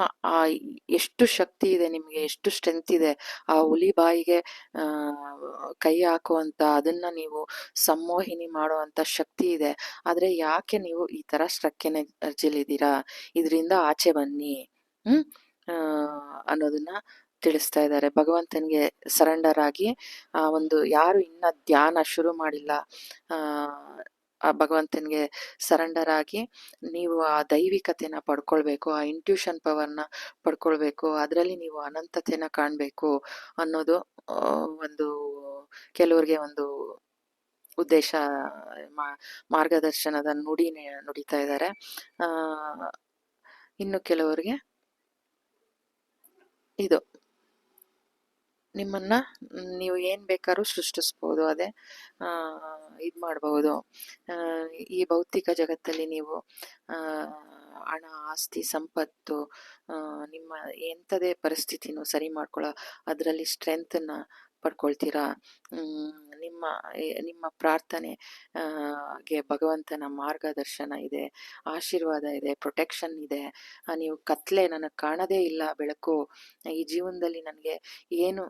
ಎಷ್ಟು ಶಕ್ತಿ ಇದೆ, ನಿಮ್ಗೆ ಎಷ್ಟು ಸ್ಟ್ರೆಂತ್ ಇದೆ, ಆ ಹುಲಿ ಬಾಯಿಗೆ ಕೈ ಹಾಕುವಂತ, ಅದನ್ನ ನೀವು ಸಂಮೋಹಿನಿ ಮಾಡುವಂತ ಶಕ್ತಿ ಇದೆ. ಆದ್ರೆ ಯಾಕೆ ನೀವು ಈ ತರ ಸ್ಟ್ರಕ್ ಎನರ್ಜಿಲಿದ್ದೀರಾ? ಇದರಿಂದ ಆಚೆ ಬನ್ನಿ ಅನ್ನೋದನ್ನ ತಿಳಿಸ್ತಾ ಇದ್ದಾರೆ. ಭಗವಂತನಿಗೆ ಸರೆಂಡರ್ ಆಗಿ ಯಾರು ಇನ್ನ ಧ್ಯಾನ ಶುರು ಮಾಡಿಲ್ಲ, ಆ ಭಗವಂತನಿಗೆ ಸರೆಂಡರ್ ಆಗಿ ನೀವು ಆ ದೈವಿಕತೆನ ಪಡ್ಕೊಳ್ಬೇಕು, ಆ ಇಂಟ್ಯೂಷನ್ ಪವರ್ನ ಪಡ್ಕೊಳ್ಬೇಕು, ಅದರಲ್ಲಿ ನೀವು ಅನಂತತೆನ ಕಾಣ್ಬೇಕು ಅನ್ನೋದು ಕೆಲವ್ರಿಗೆ ಒಂದು ಉದ್ದೇಶ ಮಾರ್ಗದರ್ಶನದ ನುಡಿತಾ ಇದ್ದಾರೆ. ಇನ್ನು ಕೆಲವರಿಗೆ ಇದು ನಿಮ್ಮನ್ನ ನೀವು ಏನ್ ಬೇಕಾದ್ರೂ ಸೃಷ್ಟಿಸ್ಬೋದು, ಅದೇ ಇದು ಮಾಡಬಹುದು. ಈ ಭೌತಿಕ ಜಗತ್ತಲ್ಲಿ ನೀವು ಹಣ, ಆಸ್ತಿ, ಸಂಪತ್ತು, ನಿಮ್ಮ ಎಂಥದೇ ಪರಿಸ್ಥಿತಿನೂ ಸರಿ ಮಾಡ್ಕೊಳ್ಳೋ ಅದರಲ್ಲಿ ಸ್ಟ್ರೆಂತನ್ನ ಪಡ್ಕೊಳ್ತೀರಾ. ನಿಮ್ಮ ನಿಮ್ಮ ಪ್ರಾರ್ಥನೆ ಗೆ ಭಗವಂತನ ಮಾರ್ಗದರ್ಶನ ಇದೆ, ಆಶೀರ್ವಾದ ಇದೆ, ಪ್ರೊಟೆಕ್ಷನ್ ಇದೆ. ನೀವು ಕತ್ಲೆ ನನಗೆ ಕಾಣದೇ ಇಲ್ಲ, ಬೆಳಕು ಈ ಜೀವನದಲ್ಲಿ ನನಗೆ ಏನು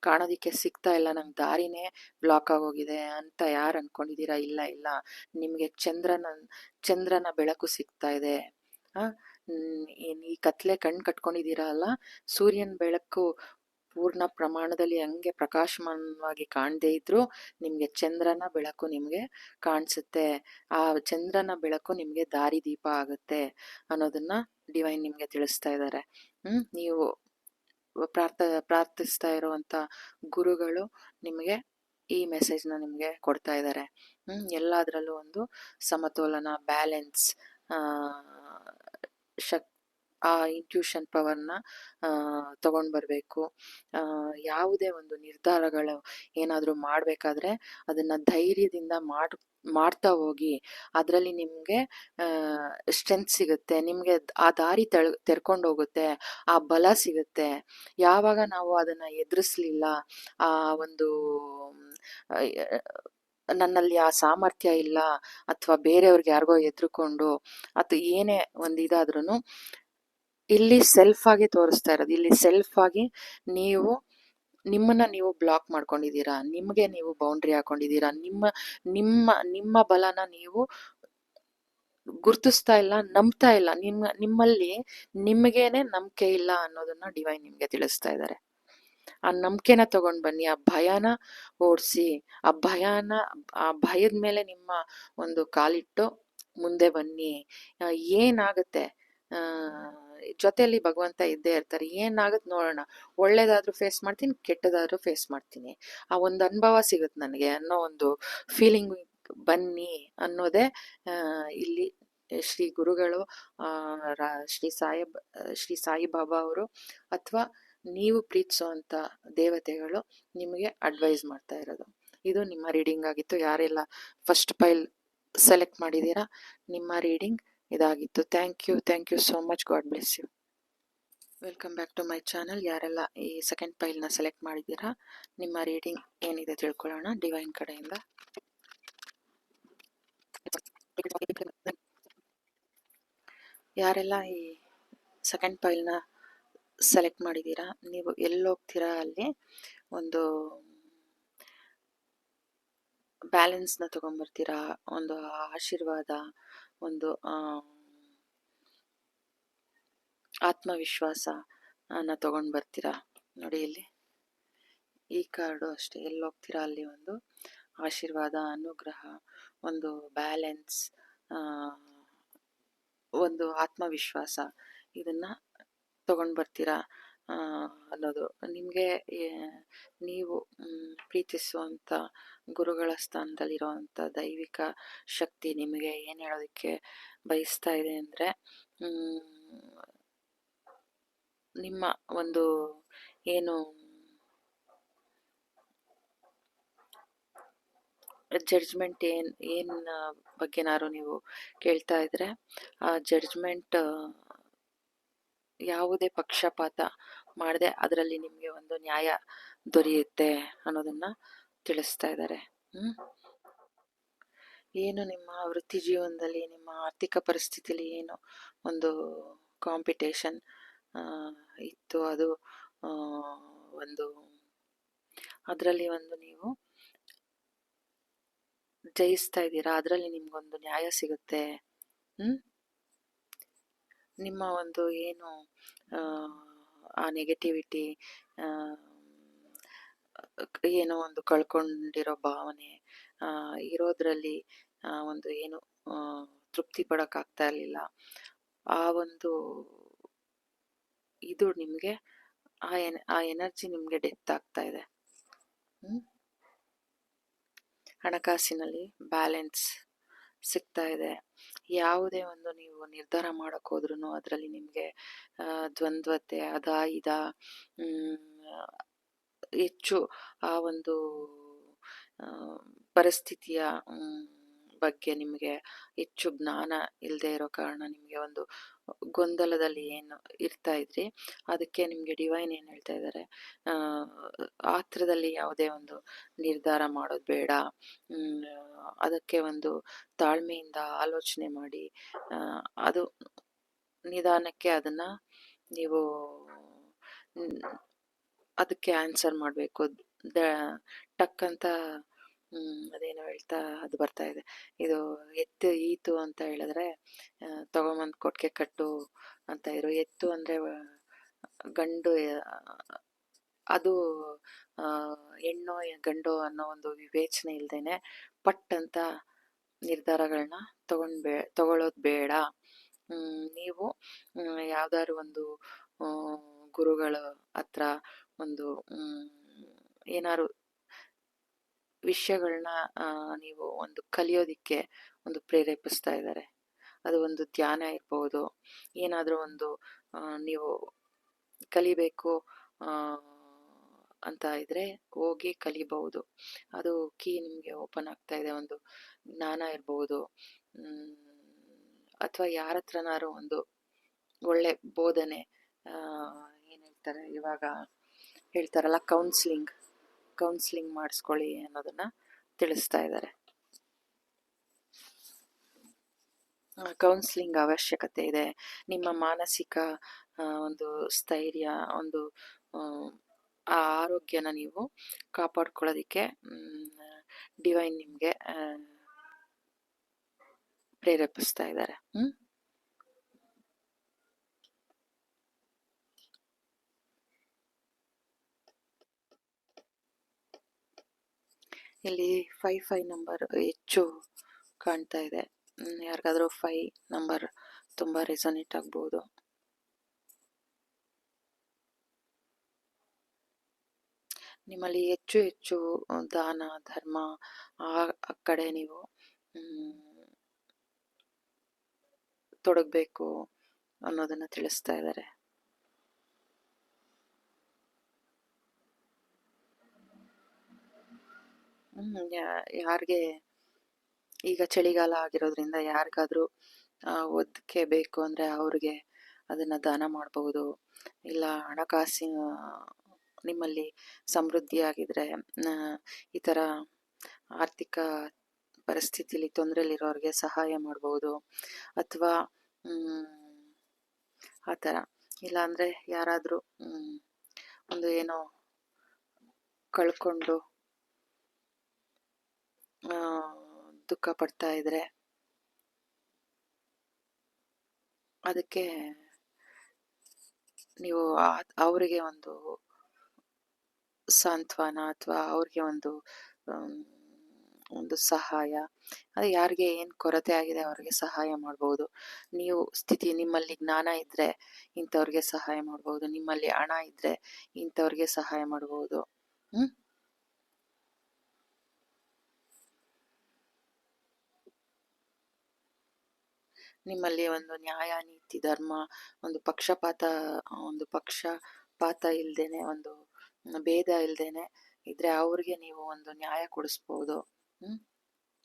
ಕಾಣೋದಿಕ್ಕೆ ಸಿಗ್ತಾ ಇಲ್ಲ, ನಂಗೆ ದಾರಿನೇ ಬ್ಲಾಕ್ ಆಗೋಗಿದೆ ಅಂತ ಯಾರು ಅನ್ಕೊಂಡಿದ್ದೀರಾ? ಇಲ್ಲ ಇಲ್ಲ, ನಿಮಗೆ ಚಂದ್ರನ ಬೆಳಕು ಸಿಗ್ತಾ ಇದೆ. ಈ ಕತ್ಲೆ ಕಟ್ಕೊಂಡಿದ್ದೀರಾ ಅಲ್ಲ, ಸೂರ್ಯನ ಬೆಳಕು ಪೂರ್ಣ ಪ್ರಮಾಣದಲ್ಲಿ ಹಂಗೆ ಪ್ರಕಾಶಮಾನವಾಗಿ ಕಾಣದೇ ಇದ್ರು ನಿಮ್ಗೆ ಚಂದ್ರನ ಬೆಳಕು ನಿಮ್ಗೆ ಕಾಣಿಸುತ್ತೆ. ಆ ಚಂದ್ರನ ಬೆಳಕು ನಿಮ್ಗೆ ದಾರಿ ದೀಪ ಆಗುತ್ತೆ ಅನ್ನೋದನ್ನ ಡಿವೈನ್ ನಿಮ್ಗೆ ತಿಳಿಸ್ತಾ ಇದ್ದಾರೆ. ನೀವು ಪ್ರಾರ್ಥಿಸ್ತಾ ಇರುವಂತ ಗುರುಗಳು ನಿಮಗೆ ಈ ಮೆಸೇಜ್ನ ನಿಮ್ಗೆ ಕೊಡ್ತಾ ಇದ್ದಾರೆ. ಎಲ್ಲದರಲ್ಲೂ ಒಂದು ಸಮತೋಲನ, ಬ್ಯಾಲೆನ್ಸ್, ಆ ಇಂಟ್ಯೂಷನ್ ಪವರ್ನ ತಗೊಂಡ್ ಬರ್ಬೇಕು. ಯಾವುದೇ ಒಂದು ನಿರ್ಧಾರಗಳು ಏನಾದ್ರೂ ಮಾಡ್ಬೇಕಾದ್ರೆ ಅದನ್ನ ಧೈರ್ಯದಿಂದ ಮಾಡ್ತಾ ಹೋಗಿ, ಅದರಲ್ಲಿ ನಿಮ್ಗೆ ಸ್ಟ್ರೆಂತ್ ಸಿಗುತ್ತೆ, ನಿಮ್ಗೆ ಆ ದಾರಿ ತೆರ್ಕೊಂಡು ಹೋಗುತ್ತೆ, ಆ ಬಲ ಸಿಗುತ್ತೆ. ಯಾವಾಗ ನಾವು ಅದನ್ನ ಎದುರಿಸ್ಲಿಲ್ಲ, ಆ ಒಂದು ನನ್ನಲ್ಲಿ ಆ ಸಾಮರ್ಥ್ಯ ಇಲ್ಲ ಅಥವಾ ಬೇರೆಯವ್ರಿಗೆ ಯಾರಿಗೋ ಎದ್ರುಕೊಂಡು ಅಥವಾ ಏನೇ ಒಂದು ಇದಾದ್ರೂ ಇಲ್ಲಿ ಸೆಲ್ಫ್ ಆಗಿ ತೋರಿಸ್ತಾ ಇರೋದು. ಇಲ್ಲಿ ಸೆಲ್ಫ್ ಆಗಿ ನಿಮ್ಮನ್ನ ನೀವು ಬ್ಲಾಕ್ ಮಾಡ್ಕೊಂಡಿದ್ದೀರಾ, ನಿಮ್ಗೆ ನೀವು ಬೌಂಡ್ರಿ ಹಾಕೊಂಡಿದ್ದೀರಾ, ನಿಮ್ಮ ಬಲನ ನೀವು ಗುರ್ತಿಸ್ತಾ ಇಲ್ಲ, ನಂಬ್ತಾ ಇಲ್ಲ. ನಿಮ್ಮಲ್ಲಿ ನಿಮ್ಗೇನೆ ನಂಬಿಕೆ ಇಲ್ಲ ಅನ್ನೋದನ್ನ ಡಿವೈನ್ ನಿಮ್ಗೆ ತಿಳಿಸ್ತಾ ಇದ್ದಾರೆ. ಆ ನಂಬಿಕೆನ ತಗೊಂಡ್ ಬನ್ನಿ, ಆ ಭಯನ ಓಡಿಸಿ, ಆ ಭಯದ ಮೇಲೆ ನಿಮ್ಮ ಒಂದು ಕಾಲಿಟ್ಟು ಮುಂದೆ ಬನ್ನಿ. ಏನಾಗುತ್ತೆ, ಜೊತೆಯಲ್ಲಿ ಭಗವಂತ ಇದ್ದೇ ಇರ್ತಾರೆ. ಏನಾಗುತ್ತೆ ನೋಡೋಣ, ಒಳ್ಳೇದಾದ್ರೂ ಫೇಸ್ ಮಾಡ್ತೀನಿ, ಕೆಟ್ಟದಾದ್ರೂ ಫೇಸ್ ಮಾಡ್ತೀನಿ, ಆ ಒಂದು ಅನುಭವ ಸಿಗುತ್ತೆ ನನಗೆ ಅನ್ನೋ ಒಂದು ಫೀಲಿಂಗ್ ಬನ್ನಿ ಅನ್ನೋದೇ ಇಲ್ಲಿ ಶ್ರೀ ಗುರುಗಳು, ಶ್ರೀ ಸಾಯಿಬಾಬಾ ಅವರು ಅಥವಾ ನೀವು ಪ್ರೀತಿಸುವಂತ ದೇವತೆಗಳು ನಿಮಗೆ ಅಡ್ವೈಸ್ ಮಾಡ್ತಾ ಇರೋದು. ಇದು ನಿಮ್ಮ ರೀಡಿಂಗ್ ಆಗಿತ್ತು. ಯಾರೆಲ್ಲ ಫಸ್ಟ್ ಪೈಲ್ ಸೆಲೆಕ್ಟ್ ಮಾಡಿದ್ದೀರಾ, ನಿಮ್ಮ ರೀಡಿಂಗ್ ಇದಾಗಿತ್ತು. Thank you so much. God bless you. Welcome back to my channel. ಯಾರೆಲ್ಲ ಈ ಸೆಕೆಂಡ್ ಪೈಲ್ನ ಸೆಲೆಕ್ಟ್ ಮಾಡಿದ್ದೀರಾ, ನಿಮ್ಮ ರೀಡಿಂಗ್ ಏನಿದೆ ತಿಳ್ಕೊಳ್ಳೋಣ ಡಿವೈನ್ ಕಡೆಯಿಂದ. ಯಾರೆಲ್ಲ ಈ ಸೆಕೆಂಡ್ ಪೈಲ್ನ ಸೆಲೆಕ್ಟ್ ಮಾಡಿದ್ದೀರಾ, ನೀವು ಎಲ್ಲೋಗ್ತೀರಾ ಅಲ್ಲಿ ಒಂದು ಬ್ಯಾಲೆನ್ಸ್ನ ತಗೊಂಡ್ಬರ್ತೀರಾ, ಒಂದು ಆಶೀರ್ವಾದ, ಒಂದು ಆತ್ಮವಿಶ್ವಾಸ ತಗೊಂಡ್ ಬರ್ತೀರಾ. ನೋಡಿ ಇಲ್ಲಿ ಈ ಕಾರ್ಡು ಅಷ್ಟೇ, ಎಲ್ಲೋಗ್ತೀರಾ ಅಲ್ಲಿ ಒಂದು ಆಶೀರ್ವಾದ, ಅನುಗ್ರಹ, ಒಂದು ಬ್ಯಾಲೆನ್ಸ್, ಒಂದು ಆತ್ಮವಿಶ್ವಾಸ, ಇದನ್ನ ತಗೊಂಡ್ ಬರ್ತೀರಾ ಅನ್ನೋದು. ನಿಮ್ಗೆ ನೀವು ಪ್ರೀತಿಸುವಂತ ಗುರುಗಳ ಸ್ಥಾನದಲ್ಲಿರುವಂತ ದೈವಿಕ ಶಕ್ತಿ ನಿಮಗೆ ಏನ್ ಹೇಳೋದಕ್ಕೆ ಬಯಸ್ತಾ ಇದೆ ಅಂದ್ರೆ, ನಿಮ್ಮ ಒಂದು ಏನು ಜಡ್ಜ್ಮೆಂಟ್ ಏನ್ ಬಗ್ಗೆನಾರು ನೀವು ಕೇಳ್ತಾ ಇದ್ರೆ, ಆ ಜಡ್ಜ್ಮೆಂಟ್ ಯಾವುದೇ ಪಕ್ಷಪಾತ ಮಾಡದೆ ಅದರಲ್ಲಿ ನಿಮ್ಗೆ ಒಂದು ನ್ಯಾಯ ದೊರೆಯುತ್ತೆ ಅನ್ನೋದನ್ನ ತಿಳಿಸ್ತಾ ಇದ್ದಾರೆ. ಏನು ನಿಮ್ಮ ವೃತ್ತಿ ಜೀವನದಲ್ಲಿ, ನಿಮ್ಮ ಆರ್ಥಿಕ ಪರಿಸ್ಥಿತಿಯಲ್ಲಿ ಏನು ಒಂದು ಕಾಂಪಿಟೇಷನ್ ಇತ್ತು, ಅದು ಒಂದು ಅದರಲ್ಲಿ ಒಂದು ನೀವು ಜಯಿಸ್ತಾ ಇದ್ದೀರಾ, ಅದರಲ್ಲಿ ನಿಮ್ಗೊಂದು ನ್ಯಾಯ ಸಿಗುತ್ತೆ. ನಿಮ್ಮ ಒಂದು ಏನು ಆ ನೆಗೆಟಿವಿಟಿ, ಏನೋ ಒಂದು ಕಳ್ಕೊಂಡಿರೋ ಭಾವನೆ ಇರೋದ್ರಲ್ಲಿ ಒಂದು ಏನು ತೃಪ್ತಿ ಪಡಕ್ ಆಗ್ತಾ ಇರ್ಲಿಲ್ಲ, ಆ ಒಂದು ಇದು ನಿಮ್ಗೆ ಆ ಎನರ್ಜಿ ನಿಮ್ಗೆ ಡೆತ್ ಆಗ್ತಾ ಇದೆ. ಹಣಕಾಸಿನಲ್ಲಿ ಬ್ಯಾಲೆನ್ಸ್ ಸಿಗ್ತಾ ಇದೆ. ಯಾವುದೇ ಒಂದು ನೀವು ನಿರ್ಧಾರ ಮಾಡಕ್ ಹೋದ್ರೂ ಅದರಲ್ಲಿ ನಿಮಗೆ ದ್ವಂದ್ವತೆ ಅದ ಇದ ಹೆಚ್ಚು ಆ ಒಂದು ಪರಿಸ್ಥಿತಿಯ ಬಗ್ಗೆ ನಿಮಗೆ ಹೆಚ್ಚು ಜ್ಞಾನ ಇಲ್ಲದೆ ಇರೋ ಕಾರಣ ನಿಮಗೆ ಒಂದು ಗೊಂದಲದಲ್ಲಿ ಏನು ಇರ್ತಾ ಇದ್ರಿ, ಅದಕ್ಕೆ ನಿಮಗೆ ಡಿವೈನ್ ಏನು ಹೇಳ್ತಾ ಇದ್ದಾರೆ, ಆತ್ರದಲ್ಲಿ ಯಾವುದೇ ಒಂದು ನಿರ್ಧಾರ ಮಾಡೋದು ಬೇಡ, ಅದಕ್ಕೆ ಒಂದು ತಾಳ್ಮೆಯಿಂದ ಆಲೋಚನೆ ಮಾಡಿ ಅದು ನಿಧಾನಕ್ಕೆ ಅದನ್ನ ನೀವು ಅದಕ್ಕೆ ಆನ್ಸರ್ ಮಾಡಬೇಕು. ಟಕ್ ಅಂತ ಅದೇನೋ ಹೇಳ್ತಾ ಅದು ಬರ್ತಾ ಇದೆ, ಇದು ಎತ್ತು ಈತು ಅಂತ ಹೇಳಿದ್ರೆ ತಗೊಂಬಂದು ಕೊಟ್ಟಿಗೆ ಕಟ್ಟು ಅಂತ ಇರೋ, ಎತ್ತು ಅಂದ್ರೆ ಗಂಡು, ಅದು ಹೆಣ್ಣೋ ಗಂಡು ಅನ್ನೋ ಒಂದು ವಿವೇಚನೆ ಇಲ್ದೇನೆ ಪಟ್ ಅಂತ ನಿರ್ಧಾರಗಳನ್ನ ತಗೊಳ್ಳೋದು ಬೇಡ. ನೀವು ಯಾವ್ದಾದ್ರು ಒಂದು ಗುರುಗಳ ಹತ್ರ ಒಂದು ಏನಾದ್ರು ವಿಷಯಗಳನ್ನ ನೀವು ಒಂದು ಕಲಿಯೋದಿಕ್ಕೆ ಒಂದು ಪ್ರೇರೇಪಿಸ್ತಾ ಇದ್ದಾರೆ. ಅದು ಒಂದು ಧ್ಯಾನ ಇರ್ಬೋದು, ಏನಾದರೂ ಒಂದು ನೀವು ಕಲಿಬೇಕು ಅಂತ ಇದ್ರೆ ಹೋಗಿ ಕಲಿಬಹುದು. ಅದು ಕೀ ನಿಮಗೆ ಓಪನ್ ಆಗ್ತಾ ಇದೆ. ಒಂದು ಜ್ಞಾನ ಇರ್ಬೋದು, ಅಥವಾ ಯಾರ ಹತ್ರನಾರು ಒಂದು ಒಳ್ಳೆ ಬೋಧನೆ, ಏನ್ ಹೇಳ್ತಾರೆ ಇವಾಗ ಹೇಳ್ತಾರಲ್ಲ ಕೌನ್ಸಿಲಿಂಗ್ ಮಾಡಿಸ್ಕೊಳ್ಳಿ ಅನ್ನೋದನ್ನ ತಿಳಿಸ್ತಾ ಇದ್ದಾರೆ. ಕೌನ್ಸಿಲಿಂಗ್ ಅವಶ್ಯಕತೆ ಇದೆ. ನಿಮ್ಮ ಮಾನಸಿಕ ಒಂದು ಸ್ಥೈರ್ಯ, ಒಂದು ಆ ಆರೋಗ್ಯನ ನೀವು ಕಾಪಾಡ್ಕೊಳ್ಳೋದಿಕ್ಕೆ ಡಿವೈನ್ ನಿಮ್ಗೆ ಪ್ರೇರೇಪಿಸ್ತಾ ಇದ್ದಾರೆ. ಇಲ್ಲಿ 55 ನಂಬರ್ ಹೆಚ್ಚು ಕಾಣ್ತಾ ಇದೆ. ಯಾರಿಗಾದ್ರೂ 5 ನಂಬರ್ ತುಂಬಾ ರೆಸೊನೇಟ್ ಆಗ್ಬಹುದು. ನಿಮ್ಮಲ್ಲಿ ಹೆಚ್ಚು ಹೆಚ್ಚು ದಾನ ಧರ್ಮ ಆ ಕಡೆ ನೀವು ತೊಡಗಬೇಕು ಅನ್ನೋದನ್ನ ತಿಳಿಸ್ತಾ ಇದ್ದಾರೆ. ಯಾರಿಗೆ ಈಗ ಚಳಿಗಾಲ ಆಗಿರೋದ್ರಿಂದ ಯಾರಿಗಾದ್ರೂ ಒದಕೆ ಬೇಕು ಅಂದ್ರೆ ಅವ್ರಿಗೆ ಅದನ್ನ ದಾನ ಮಾಡಬಹುದು. ಇಲ್ಲ ಹಣಕಾಸಿನ ನಿಮ್ಮಲ್ಲಿ ಸಮೃದ್ಧಿ ಆಗಿದ್ರೆ ಈ ತರ ಆರ್ಥಿಕ ಪರಿಸ್ಥಿತಿಲಿ ತೊಂದರೆಲಿರೋರಿಗೆ ಸಹಾಯ ಮಾಡಬಹುದು. ಅಥವಾ ಆ ಥರ, ಇಲ್ಲಾಂದ್ರೆ ಯಾರಾದ್ರೂ ಒಂದು ಏನೋ ಕಳ್ಕೊಂಡು ದುಃಖ ಪಡ್ತಾ ಇದ್ರೆ ಅದಕ್ಕೆ ನೀವು ಅವರಿಗೆ ಒಂದು ಸಾಂತ್ವನ ಅಥವಾ ಅವ್ರಿಗೆ ಒಂದು ಸಹಾಯ, ಅದು ಯಾರಿಗೆ ಏನು ಕೊರತೆ ಆಗಿದೆ ಅವ್ರಿಗೆ ಸಹಾಯ ಮಾಡಬಹುದು. ನೀವು ನಿಮ್ಮಲ್ಲಿ ಜ್ಞಾನ ಇದ್ರೆ ಇಂಥವ್ರಿಗೆ ಸಹಾಯ ಮಾಡಬಹುದು, ನಿಮ್ಮಲ್ಲಿ ಹಣ ಇದ್ರೆ ಇಂಥವ್ರಿಗೆ ಸಹಾಯ ಮಾಡಬಹುದು. ನಿಮ್ಮಲ್ಲಿ ಒಂದು ನ್ಯಾಯ ನೀತಿ ಧರ್ಮ, ಒಂದು ಪಕ್ಷಪಾತ ಇಲ್ದೇನೆ, ಒಂದು ಭೇದ ಇಲ್ದೇನೆ ಇದ್ರೆ ಅವ್ರಿಗೆ ನೀವು ಒಂದು ನ್ಯಾಯ ಕೊಡಿಸ್ಬೋದು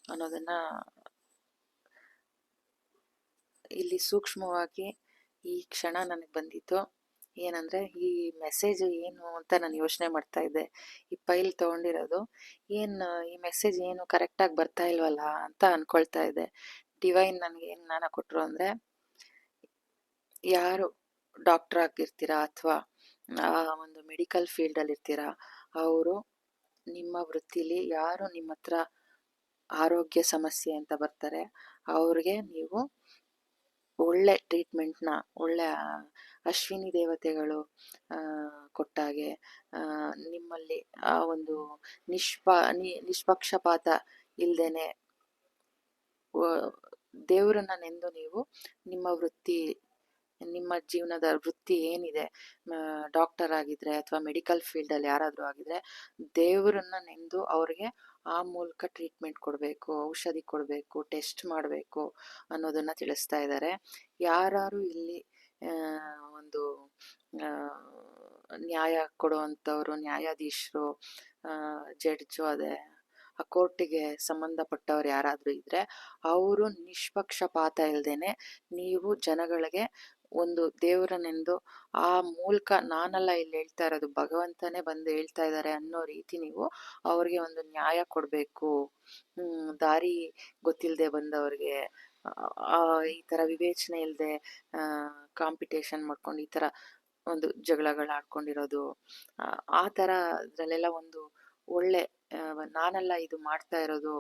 ಅನ್ನೋದನ್ನ ಇಲ್ಲಿ ಸೂಕ್ಷ್ಮವಾಗಿ ಈ ಕ್ಷಣ ನನಗೆ ಬಂದಿತ್ತು. ಏನಂದ್ರೆ ಈ ಮೆಸೇಜ್ ಏನು ಅಂತ ನಾನು ಯೋಚನೆ ಮಾಡ್ತಾ ಇದ್ದೆ. ಈ ಫೈಲ್ ತಗೊಂಡಿರೋದು ಈ ಮೆಸೇಜ್ ಏನು ಕರೆಕ್ಟಾಗಿ ಬರ್ತಾ ಇಲ್ವಲ್ಲ ಅಂತ ಅನ್ಕೊಳ್ತಾ ಇದ್ದೆ. ಡಿವೈನ್ ನನಗೆ ಏನ್ ಜ್ಞಾನ ಕೊಟ್ರು ಅಂದ್ರೆ, ಯಾರು ಡಾಕ್ಟರ್ ಆಗಿರ್ತೀರಾ ಅಥವಾ ಒಂದು ಮೆಡಿಕಲ್ ಫೀಲ್ಡ್ ಅಲ್ಲಿ ಇರ್ತೀರಾ, ಅವರು ನಿಮ್ಮ ವೃತ್ತಿಲಿ ಯಾರು ನಿಮ್ಮ ಹತ್ರ ಆರೋಗ್ಯ ಸಮಸ್ಯೆ ಅಂತ ಬರ್ತಾರೆ ಅವ್ರಿಗೆ ನೀವು ಒಳ್ಳೆ ಟ್ರೀಟ್ಮೆಂಟ್ನ, ಒಳ್ಳೆ ಅಶ್ವಿನಿ ದೇವತೆಗಳು ಕೊಟ್ಟಾಗೆ ನಿಮ್ಮಲ್ಲಿ ಆ ಒಂದು ನಿಷ್ಪಕ್ಷಪಾತ ಇಲ್ದೇನೆ ದೇವರನ್ನ ನೆಂದು ನೀವು ನಿಮ್ಮ ವೃತ್ತಿ ನಿಮ್ಮ ಜೀವನದ ವೃತ್ತಿ ಏನಿದೆ, ಡಾಕ್ಟರ್ ಆಗಿದ್ರೆ ಅಥವಾ ಮೆಡಿಕಲ್ ಫೀಲ್ಡಲ್ಲಿ ಯಾರಾದರೂ ಆಗಿದ್ರೆ, ದೇವರನ್ನ ನೆಂದು ಅವ್ರಿಗೆ ಆ ಮೂಲಕ ಟ್ರೀಟ್ಮೆಂಟ್ ಕೊಡಬೇಕು, ಔಷಧಿ ಕೊಡಬೇಕು, ಟೆಸ್ಟ್ ಮಾಡಬೇಕು ಅನ್ನೋದನ್ನ ತಿಳಿಸ್ತಾ ಇದ್ದಾರೆ. ಯಾರು ಇಲ್ಲಿ ಒಂದು ನ್ಯಾಯ ಕೊಡುವಂಥವ್ರು, ನ್ಯಾಯಾಧೀಶರು, ಜಡ್ಜು, ಅದೇ ಆ ಕೋರ್ಟಿಗೆ ಸಂಬಂಧಪಟ್ಟವ್ರು ಯಾರಾದರೂ ಇದ್ರೆ ಅವರು ನಿಷ್ಪಕ್ಷಪಾತ ಇಲ್ದೇನೆ ನೀವು ಜನಗಳಿಗೆ ಒಂದು ದೇವರನ್ನೆಂದು ಆ ಮೂಲಕ, ನಾನಲ್ಲ ಇಲ್ಲಿ ಹೇಳ್ತಾ ಇರೋದು, ಭಗವಂತನೇ ಬಂದು ಹೇಳ್ತಾ ಇದ್ದಾರೆ ಅನ್ನೋ ರೀತಿ ನೀವು ಅವ್ರಿಗೆ ಒಂದು ನ್ಯಾಯ ಕೊಡಬೇಕು. ದಾರಿ ಗೊತ್ತಿಲ್ಲದೆ ಬಂದವ್ರಿಗೆ, ಈ ಥರ ವಿವೇಚನೆ ಇಲ್ಲದೆ ಕಾಂಪಿಟೇಷನ್ ಮಾಡ್ಕೊಂಡು ಈ ಥರ ಒಂದು ಜಗಳಗಳಾಡ್ಕೊಂಡಿರೋದು, ಆ ಥರ ಅದರಲ್ಲೆಲ್ಲ ಒಂದು ಒಳ್ಳೆ ನಾನೆಲ್ಲ ಇದು ಮಾಡ್ತಾ ಇರೋದು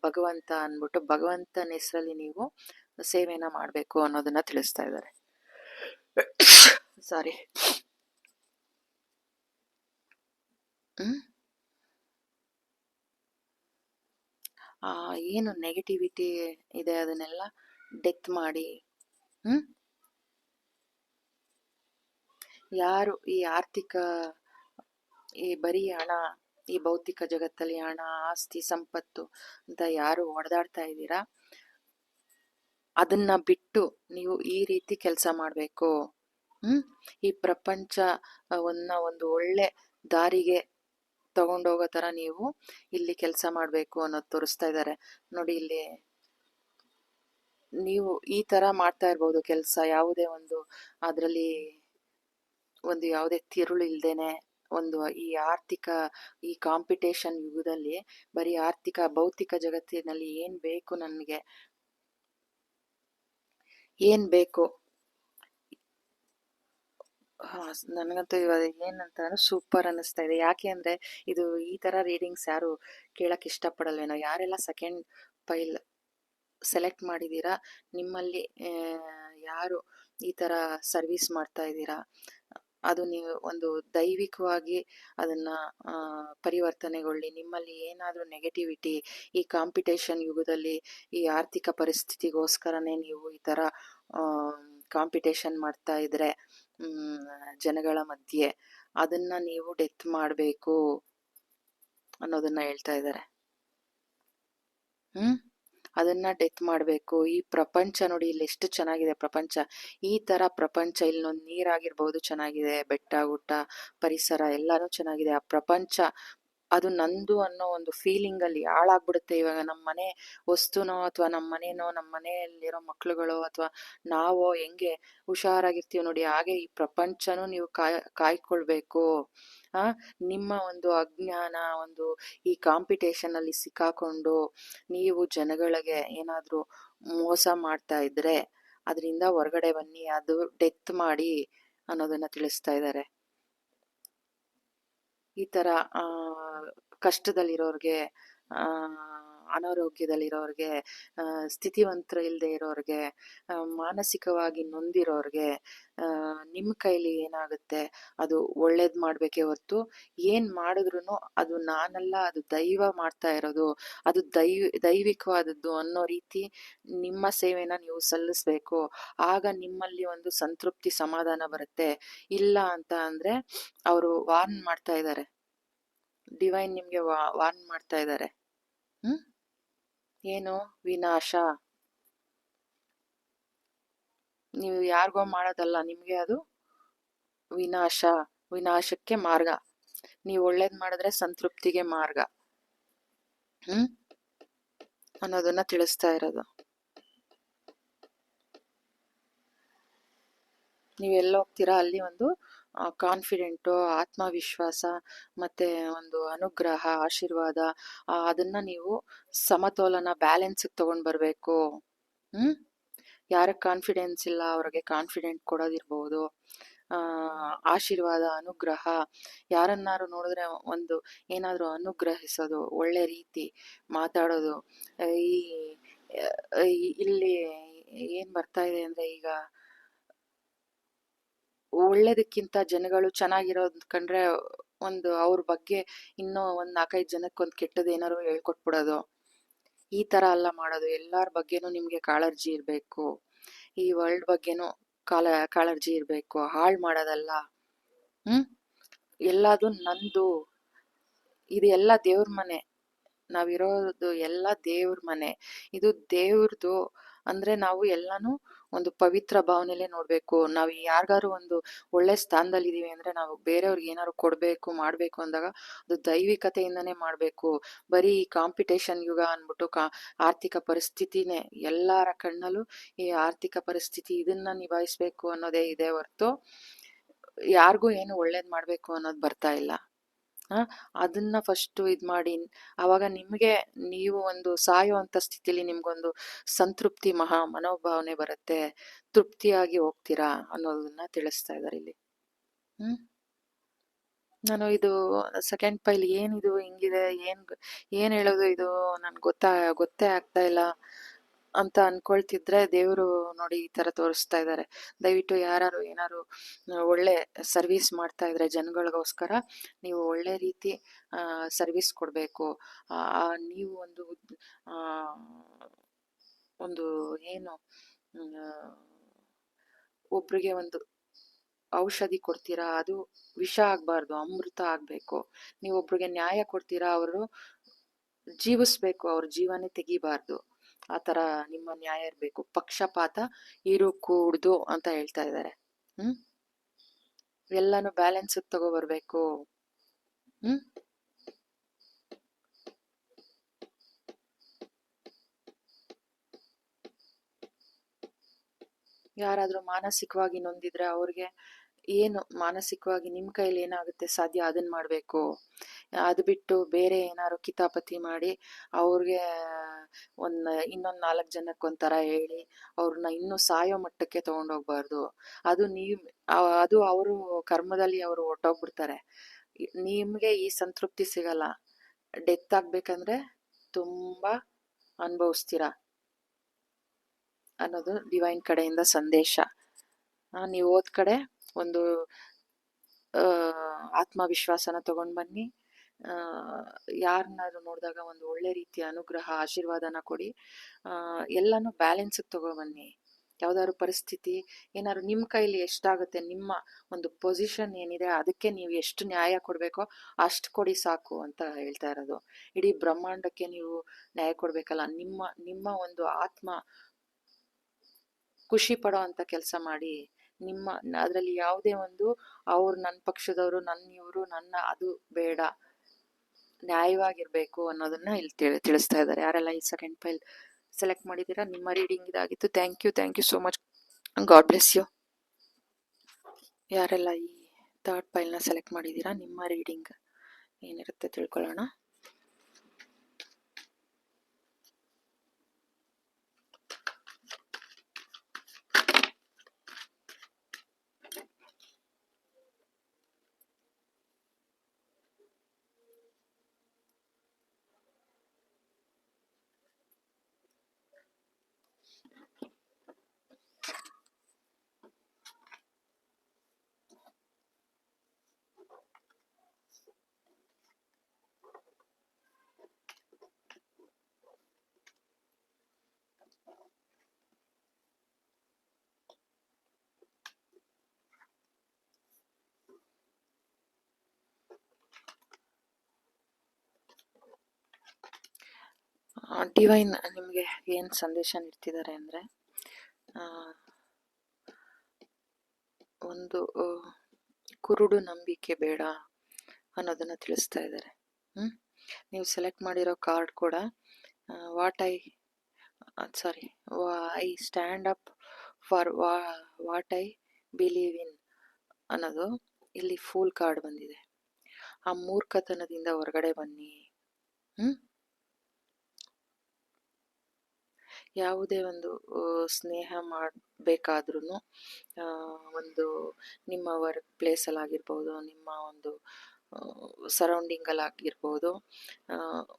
ಭಗವಂತ ಅಂದ್ಬಿಟ್ಟು ಭಗವಂತನ ಹೆಸರಲ್ಲಿ ನೀವು ಸೇವೆನ ಮಾಡಬೇಕು ಅನ್ನೋದನ್ನ ತಿಳಿಸ್ತಾ ಇದ್ದಾರೆ. ಸಾರಿ. ಏನು ನೆಗೆಟಿವಿಟಿ ಇದೆ ಅದನ್ನೆಲ್ಲ ಡೆತ್ ಮಾಡಿ, ಯಾರು ಈ ಆರ್ಥಿಕ, ಈ ಬರೀ ಹಣ, ಈ ಭೌತಿಕ ಜಗತ್ತಲ್ಲಿ ಹಣ, ಆಸ್ತಿ, ಸಂಪತ್ತು ಅಂತ ಯಾರು ಹೊಡೆದಾಡ್ತಾ ಇದ್ದೀರಾ, ಅದನ್ನ ಬಿಟ್ಟು ನೀವು ಈ ರೀತಿ ಕೆಲಸ ಮಾಡಬೇಕು. ಈ ಪ್ರಪಂಚವನ್ನ ಒಂದು ಒಳ್ಳೆ ದಾರಿಗೆ ತಗೊಂಡೋಗೋ ತರ ನೀವು ಇಲ್ಲಿ ಕೆಲಸ ಮಾಡಬೇಕು ಅನ್ನೋದು ತೋರಿಸ್ತಾ ಇದ್ದಾರೆ ನೋಡಿ. ಇಲ್ಲಿ ನೀವು ಈ ತರ ಮಾಡ್ತಾ ಇರ್ಬೋದು ಕೆಲಸ, ಯಾವುದೇ ಒಂದು ಅದರಲ್ಲಿ ಒಂದು ಯಾವುದೇ ತಿರುಳು ಇಲ್ದೇನೆ, ಒಂದು ಈ ಆರ್ಥಿಕ, ಈ ಕಾಂಪಿಟೇಷನ್ ಯುಗದಲ್ಲಿ ಬರೀ ಆರ್ಥಿಕ ಭೌತಿಕ ಜಗತ್ತಿನಲ್ಲಿ ಏನ್ ಬೇಕು, ನನಗೆ ಏನ್ ಬೇಕು, ನನಗಂತೂ ಇವಾಗ ಏನಂತ ಸೂಪರ್ ಅನ್ನಿಸ್ತಾ ಇದೆ. ಯಾಕೆ ಅಂದ್ರೆ ಇದು ಈ ತರ ರೀಡಿಂಗ್ಸ್ ಯಾರು ಕೇಳಕ್ ಇಷ್ಟಪಡಲ್ವೇನೋ. ಯಾರೆಲ್ಲ ಸೆಕೆಂಡ್ ಫೈಲ್ ಸೆಲೆಕ್ಟ್ ಮಾಡಿದೀರಾ, ನಿಮ್ಮಲ್ಲಿ ಯಾರು ಈ ತರ ಸರ್ವಿಸ್ ಮಾಡ್ತಾ ಇದ್ದೀರಾ, ಅದು ನೀವು ಒಂದು ದೈವಿಕವಾಗಿ ಅದನ್ನ ಪರಿವರ್ತನೆಗೊಳ್ಳಿ. ನಿಮ್ಮಲ್ಲಿ ಏನಾದರೂ ನೆಗೆಟಿವಿಟಿ, ಈ ಕಾಂಪಿಟೇಷನ್ ಯುಗದಲ್ಲಿ ಈ ಆರ್ಥಿಕ ಪರಿಸ್ಥಿತಿಗೋಸ್ಕರನೇ ನೀವು ಈ ತರ ಕಾಂಪಿಟೇಷನ್ ಮಾಡ್ತಾ ಇದ್ರೆ ಜನಗಳ ಮಧ್ಯೆ, ಅದನ್ನ ನೀವು ಡೆತ್ ಮಾಡಬೇಕು ಅನ್ನೋದನ್ನ ಹೇಳ್ತಾ ಇದ್ದಾರೆ. ಅದನ್ನ ಡೆತ್ ಮಾಡಬೇಕು. ಈ ಪ್ರಪಂಚ ನೋಡಿ, ಇಲ್ಲಿ ಎಷ್ಟು ಚೆನ್ನಾಗಿದೆ ಪ್ರಪಂಚ. ಈ ತರ ಪ್ರಪಂಚ, ಇಲ್ಲೊಂದು ನೀರಾಗಿರ್ಬೋದು ಚೆನ್ನಾಗಿದೆ, ಬೆಟ್ಟ ಗುಡ್ಡ ಪರಿಸರ ಎಲ್ಲಾನು ಚೆನ್ನಾಗಿದೆ. ಆ ಪ್ರಪಂಚ ಅದು ನಂದು ಅನ್ನೋ ಒಂದು ಫೀಲಿಂಗ್ ಅಲ್ಲಿ ಹಾಳಾಗ್ಬಿಡುತ್ತೆ. ಇವಾಗ ನಮ್ಮ ಮನೆ ವಸ್ತುನೋ ಅಥವಾ ನಮ್ಮ ಮನೇನೋ, ನಮ್ಮ ಮನೆಯಲ್ಲಿರೋ ಮಕ್ಳುಗಳೋ ಅಥವಾ ನಾವೋ ಹೆಂಗೆ ಹುಷಾರಾಗಿರ್ತೀವಿ ನೋಡಿ, ಹಾಗೆ ಈ ಪ್ರಪಂಚನೂ ನೀವು ಕಾಯ್ಕೊಳ್ಬೇಕು. ನಿಮ್ಮ ಒಂದು ಅಜ್ಞಾನ, ಒಂದು ಈ ಕಾಂಪಿಟೇಷನ್ ಅಲ್ಲಿ ಸಿಕ್ಕಾಕೊಂಡು ನೀವು ಜನಗಳಿಗೆ ಏನಾದ್ರೂ ಮೋಸ ಮಾಡ್ತಾ ಇದ್ರೆ ಅದರಿಂದ ಹೊರಗಡೆ ಬನ್ನಿ, ಅದು ಡೆತ್ ಮಾಡಿ ಅನ್ನೋದನ್ನ ತಿಳಿಸ್ತಾ ಇದ್ದಾರೆ. ಈ ತರ ಕಷ್ಟದಲ್ಲಿರೋರ್ಗೆ, ಅನಾರೋಗ್ಯದಲ್ಲಿರೋರ್ಗೆ, ಸ್ಥಿತಿವಂತರ ಇಲ್ಲದೆ ಇರೋರ್ಗೆ, ಮಾನಸಿಕವಾಗಿ ನೊಂದಿರೋರ್ಗೆ ನಿಮ್ಮ ಕೈಲಿ ಏನಾಗುತ್ತೆ ಅದು ಒಳ್ಳೇದ್ ಮಾಡ್ಬೇಕೇ ಹೊರ್ತು ಏನ್ ಮಾಡಿದ್ರು ಅದು ನಾನಲ್ಲ, ಅದು ದೈವ ಮಾಡ್ತಾ ಇರೋದು, ಅದು ದೈವಿಕವಾದದ್ದು ಅನ್ನೋ ರೀತಿ ನಿಮ್ಮ ಸೇವೆನ ನೀವು ಸಲ್ಲಿಸ್ಬೇಕು. ಆಗ ನಿಮ್ಮಲ್ಲಿ ಒಂದು ಸಂತೃಪ್ತಿ, ಸಮಾಧಾನ ಬರುತ್ತೆ. ಇಲ್ಲ ಅಂತ ಅಂದ್ರೆ ಅವರು ವಾರ್ನ್ ಮಾಡ್ತಾ ಇದ್ದಾರೆ, ಡಿವೈನ್ ನಿಮ್ಗೆ ವಾರ್ನ್ ಮಾಡ್ತಾ ಇದ್ದಾರೆ. ಏನು ವಿನಾಶ, ನೀವು ಯಾರಿಗೋ ಮಾಡೋದಲ್ಲ, ನಿಮ್ಗೆ ಅದು ವಿನಾಶ, ವಿನಾಶಕ್ಕೆ ಮಾರ್ಗ. ನೀವು ಒಳ್ಳೇದ್ ಮಾಡಿದ್ರೆ ಸಂತೃಪ್ತಿಗೆ ಮಾರ್ಗ ಅನ್ನೋದನ್ನ ತಿಳಿಸ್ತಾ ಇರೋದು. ನೀವೆಲ್ಲ ಹೋಗ್ತೀರಾ ಅಲ್ಲಿ ಒಂದು ಕಾನ್ಫಿಡೆಂಟು, ಆತ್ಮವಿಶ್ವಾಸ ಮತ್ತೆ ಒಂದು ಅನುಗ್ರಹ, ಆಶೀರ್ವಾದ, ಅದನ್ನ ನೀವು ಸಮತೋಲನ, ಬ್ಯಾಲೆನ್ಸ್ ತಗೊಂಡ್ ಬರ್ಬೇಕು. ಯಾರಕ್ಕೆ ಕಾನ್ಫಿಡೆನ್ಸ್ ಇಲ್ಲ ಅವ್ರಿಗೆ ಕಾನ್ಫಿಡೆಂಟ್ ಕೊಡೋದಿರ್ಬೋದು, ಆಶೀರ್ವಾದ, ಅನುಗ್ರಹ, ಯಾರನ್ನಾರು ನೋಡಿದ್ರೆ ಒಂದು ಏನಾದ್ರು ಅನುಗ್ರಹಿಸೋದು, ಒಳ್ಳೆ ರೀತಿ ಮಾತಾಡೋದು. ಇಲ್ಲಿ ಏನ್ ಬರ್ತಾ ಇದೆ ಅಂದ್ರೆ, ಈಗ ಒಳ್ಳೇದಕ್ಕಿಂತ ಜನಗಳು ಚೆನ್ನಾಗಿರೋದ್ ಕಂಡ್ರೆ ಒಂದು ಅವ್ರ ಬಗ್ಗೆ ಇನ್ನೂ ಒಂದ್ 4-5 ಜನಕ್ಕೆ ಒಂದು ಕೆಟ್ಟದ್ ಏನಾರು ಹೇಳ್ಕೊಟ್ಬಿಡೋದು. ಈ ತರ ಎಲ್ಲ ಮಾಡೋದು. ಎಲ್ಲಾರ ಬಗ್ಗೆನೂ ನಿಮ್ಗೆ ಕಾಳಜಿ ಇರ್ಬೇಕು. ಈ ವರ್ಲ್ಡ್ ಬಗ್ಗೆನೂ ಕಾಳಜಿ ಇರಬೇಕು, ಹಾಳು ಮಾಡೋದಲ್ಲ. ಎಲ್ಲದು ನಂದು. ಇದು ಎಲ್ಲ ದೇವ್ರ ಮನೆ, ನಾವಿರೋದು ಎಲ್ಲ ದೇವ್ರ ಮನೆ. ಇದು ದೇವ್ರದು ಅಂದ್ರೆ ನಾವು ಎಲ್ಲಾನು ಒಂದು ಪವಿತ್ರ ಭಾವನೆಲೆ ನೋಡ್ಬೇಕು. ನಾವು ಯಾರಿಗಾರು ಒಂದು ಒಳ್ಳೆ ಸ್ಥಾನದಲ್ಲಿ ಇದೀವಿ ಅಂದ್ರೆ ನಾವು ಬೇರೆಯವ್ರಿಗೆ ಏನಾದ್ರು ಕೊಡ್ಬೇಕು ಮಾಡ್ಬೇಕು ಅಂದಾಗ ಅದು ದೈವಿಕತೆಯಿಂದನೇ ಮಾಡ್ಬೇಕು. ಬರೀ ಕಾಂಪಿಟೇಷನ್ ಯುಗ ಅನ್ಬಿಟ್ಟು ಆರ್ಥಿಕ ಪರಿಸ್ಥಿತಿನೇ ಎಲ್ಲಾರ ಕಣ್ಣಲ್ಲೂ ಈ ಆರ್ಥಿಕ ಪರಿಸ್ಥಿತಿ, ಇದನ್ನ ನಿಭಾಯಿಸ್ಬೇಕು ಅನ್ನೋದೇ ಇದೆ ಹೊರ್ತು ಯಾರಿಗೂ ಏನು ಒಳ್ಳೇದ್ ಮಾಡ್ಬೇಕು ಅನ್ನೋದು ಬರ್ತಾ ಇಲ್ಲ. ಅದನ್ನ ಫಸ್ಟ್ ಇದ್ ಮಾಡಿ, ಅವಾಗ ನಿಮ್ಗೆ ನೀವು ಒಂದು ಸಾಯುವಂತ ಸ್ಥಿತಿಲಿ ನಿಮ್ಗೊಂದು ಸಂತೃಪ್ತಿ ಮನೋಭಾವನೆ ಬರುತ್ತೆ, ತೃಪ್ತಿಯಾಗಿ ಹೋಗ್ತೀರಾ ಅನ್ನೋದನ್ನ ತಿಳಿಸ್ತಾ ಇದಾರೆ ಇಲ್ಲಿ. ನಾನು ಇದು ಸೆಕೆಂಡ್ ಪೈಲ್ ಏನಿದು ಹಿಂಗಿದೆ, ಏನ್ ಹೇಳೋದು ಇದು ಗೊತ್ತೇ ಆಗ್ತಾ ಇಲ್ಲ ಅಂತ ಅನ್ಕೊಳ್ತಿದ್ರೆ ದೇವ್ರು ನೋಡಿ ಈ ತರ ತೋರಿಸ್ತಾ ಇದ್ದಾರೆ. ದಯವಿಟ್ಟು ಯಾರು ಏನಾರು ಒಳ್ಳೆ ಸರ್ವಿಸ್ ಮಾಡ್ತಾ ಇದ್ರೆ ಜನಗಳಿಗೋಸ್ಕರ ನೀವು ಒಳ್ಳೆ ರೀತಿ ಸರ್ವಿಸ್ ಕೊಡ್ಬೇಕು. ನೀವು ಒಂದು ಏನು ಒಬ್ರಿಗೆ ಒಂದು ಔಷಧಿ ಕೊಡ್ತೀರಾ, ಅದು ವಿಷ ಆಗ್ಬಾರ್ದು, ಅಮೃತ ಆಗ್ಬೇಕು. ನೀವು ಒಬ್ರಿಗೆ ನ್ಯಾಯ ಕೊಡ್ತೀರಾ, ಅವರು ಜೀವಿಸ್ಬೇಕು, ಅವ್ರ ಜೀವನೇ ತೆಗಿಬಾರ್ದು. ಆತರ ನಿಮ್ಮ ನ್ಯಾಯ ಇರ್ಬೇಕು, ಪಕ್ಷಪಾತ ಇರಕೂಡ್ದು ಅಂತ ಹೇಳ್ತಾ ಇದ್ದಾರೆ. ಎಲ್ಲಾನು ಬ್ಯಾಲೆನ್ಸ್ ತಗೋಬರ್ಬೇಕು. ಯಾರಾದ್ರೂ ಮಾನಸಿಕವಾಗಿ ನೊಂದಿದ್ರೆ ಅವ್ರಿಗೆ ಏನು ಮಾನಸಿಕವಾಗಿ ನಿಮ್ ಕೈಲಿ ಏನಾಗುತ್ತೆ ಸಾಧ್ಯ ಅದನ್ನ ಮಾಡ್ಬೇಕು. ಅದು ಬಿಟ್ಟು ಬೇರೆ ಏನಾದ್ರು ಕಿತಾಪತಿ ಮಾಡಿ ಅವ್ರಿಗೆ ಇನ್ನೊಂದ್ 4 ಜನಕ್ಕೆ ಒಂಥರ ಹೇಳಿ ಅವ್ರನ್ನ ಇನ್ನೂ ಸಾಯೋ ಮಟ್ಟಕ್ಕೆ ತಗೊಂಡೋಗ್ಬಾರ್ದು. ಅದು ಅವರು ಕರ್ಮದಲ್ಲಿ ಅವರು ಹೊರ್ಟೋಗ್ಬಿಡ್ತಾರೆ. ನಿಮ್ಗೆ ಈ ಸಂತೃಪ್ತಿ ಸಿಗಲ್ಲ. ಡೆತ್ ಆಗ್ಬೇಕಂದ್ರೆ ತುಂಬಾ ಅನುಭವಿಸ್ತೀರಾ ಅನ್ನೋದು ಡಿವೈನ್ ಕಡೆಯಿಂದ ಸಂದೇಶ. ನೀವು ಹೋದ್ ಕಡೆ ಒಂದು ಆತ್ಮವಿಶ್ವಾಸನ ತಗೊಂಡ್ ಬನ್ನಿ. ಯಾರನ್ನಾದ್ರು ನೋಡಿದಾಗ ಒಂದು ಒಳ್ಳೆ ರೀತಿಯ ಅನುಗ್ರಹ ಆಶೀರ್ವಾದನ ಕೊಡಿ. ಎಲ್ಲಾನು ಬ್ಯಾಲೆನ್ಸ್ ತಗೊಬನ್ನಿ. ಯಾವ್ದಾದ್ರು ಪರಿಸ್ಥಿತಿ ಏನಾದ್ರು ನಿಮ್ ಕೈಲಿ ಎಷ್ಟಾಗುತ್ತೆ, ನಿಮ್ಮ ಒಂದು ಪೊಸಿಷನ್ ಏನಿದೆ ಅದಕ್ಕೆ ನೀವು ಎಷ್ಟು ನ್ಯಾಯ ಕೊಡ್ಬೇಕೋ ಅಷ್ಟು ಕೊಡಿ ಸಾಕು ಅಂತ ಹೇಳ್ತಾ ಇರೋದು. ಇಡೀ ಬ್ರಹ್ಮಾಂಡಕ್ಕೆ ನೀವು ನ್ಯಾಯ ಕೊಡ್ಬೇಕಲ್ಲ. ನಿಮ್ಮ ಒಂದು ಆತ್ಮ ಖುಷಿ ಪಡೋ ಅಂತ ಕೆಲಸ ಮಾಡಿ. ಅದ್ರಲ್ಲಿ ಯಾವುದೇ ಒಂದು ಅವ್ರು ನನ್ನ ಪಕ್ಷದವರು, ಇವರು ಅದು ಬೇಡ, ನ್ಯಾಯವಾಗಿರ್ಬೇಕು ಅನ್ನೋದನ್ನ ಇಲ್ಲಿ ತಿಳಿಸ್ತಾ ಇದ್ದಾರೆ. ಯಾರೆಲ್ಲ ಈ ಸೆಕೆಂಡ್ ಫೈಲ್ ಸೆಲೆಕ್ಟ್ ಮಾಡಿದೀರಾ, ನಿಮ್ಮ ರೀಡಿಂಗ್ ಇದಾಗಿತ್ತು. Thank you so much. God bless you. ಯಾರೆಲ್ಲ ಈ ಥರ್ಡ್ ಫೈಲ್ನ ಸೆಲೆಕ್ಟ್ ಮಾಡಿದೀರಾ, ನಿಮ್ಮ ರೀಡಿಂಗ್ ಏನಿರುತ್ತೆ ತಿಳ್ಕೊಳ್ಳೋಣ. ಡಿವೈನ್ ನಿಮಗೆ ಏನು ಸಂದೇಶ ನೀಡ್ತಿದ್ದಾರೆ ಅಂದರೆ, ಒಂದು ಕುರುಡು ನಂಬಿಕೆ ಬೇಡ ಅನ್ನೋದನ್ನ ತಿಳಿಸ್ತಾ ಇದ್ದಾರೆ. ನೀವು ಸೆಲೆಕ್ಟ್ ಮಾಡಿರೋ ಕಾರ್ಡ್ ಕೂಡ I stand up for what I believe in ಅನ್ನೋದು ಇಲ್ಲಿ ಫೂಲ್ ಕಾರ್ಡ್ ಬಂದಿದೆ. ಆ ಮೂರ್ಖತನದಿಂದ ಹೊರಗಡೆ ಬನ್ನಿ. ಯಾವುದೇ ಒಂದು ಸ್ನೇಹ ಮಾಡಬೇಕಾದ್ರೂ ಒಂದು ನಿಮ್ಮ ವರ್ಕ್ ಪ್ಲೇಸಲ್ಲಿ ಆಗಿರ್ಬೋದು, ನಿಮ್ಮ ಒಂದು ಸರೌಂಡಿಂಗಲ್ಲಿ ಆಗಿರ್ಬೋದು,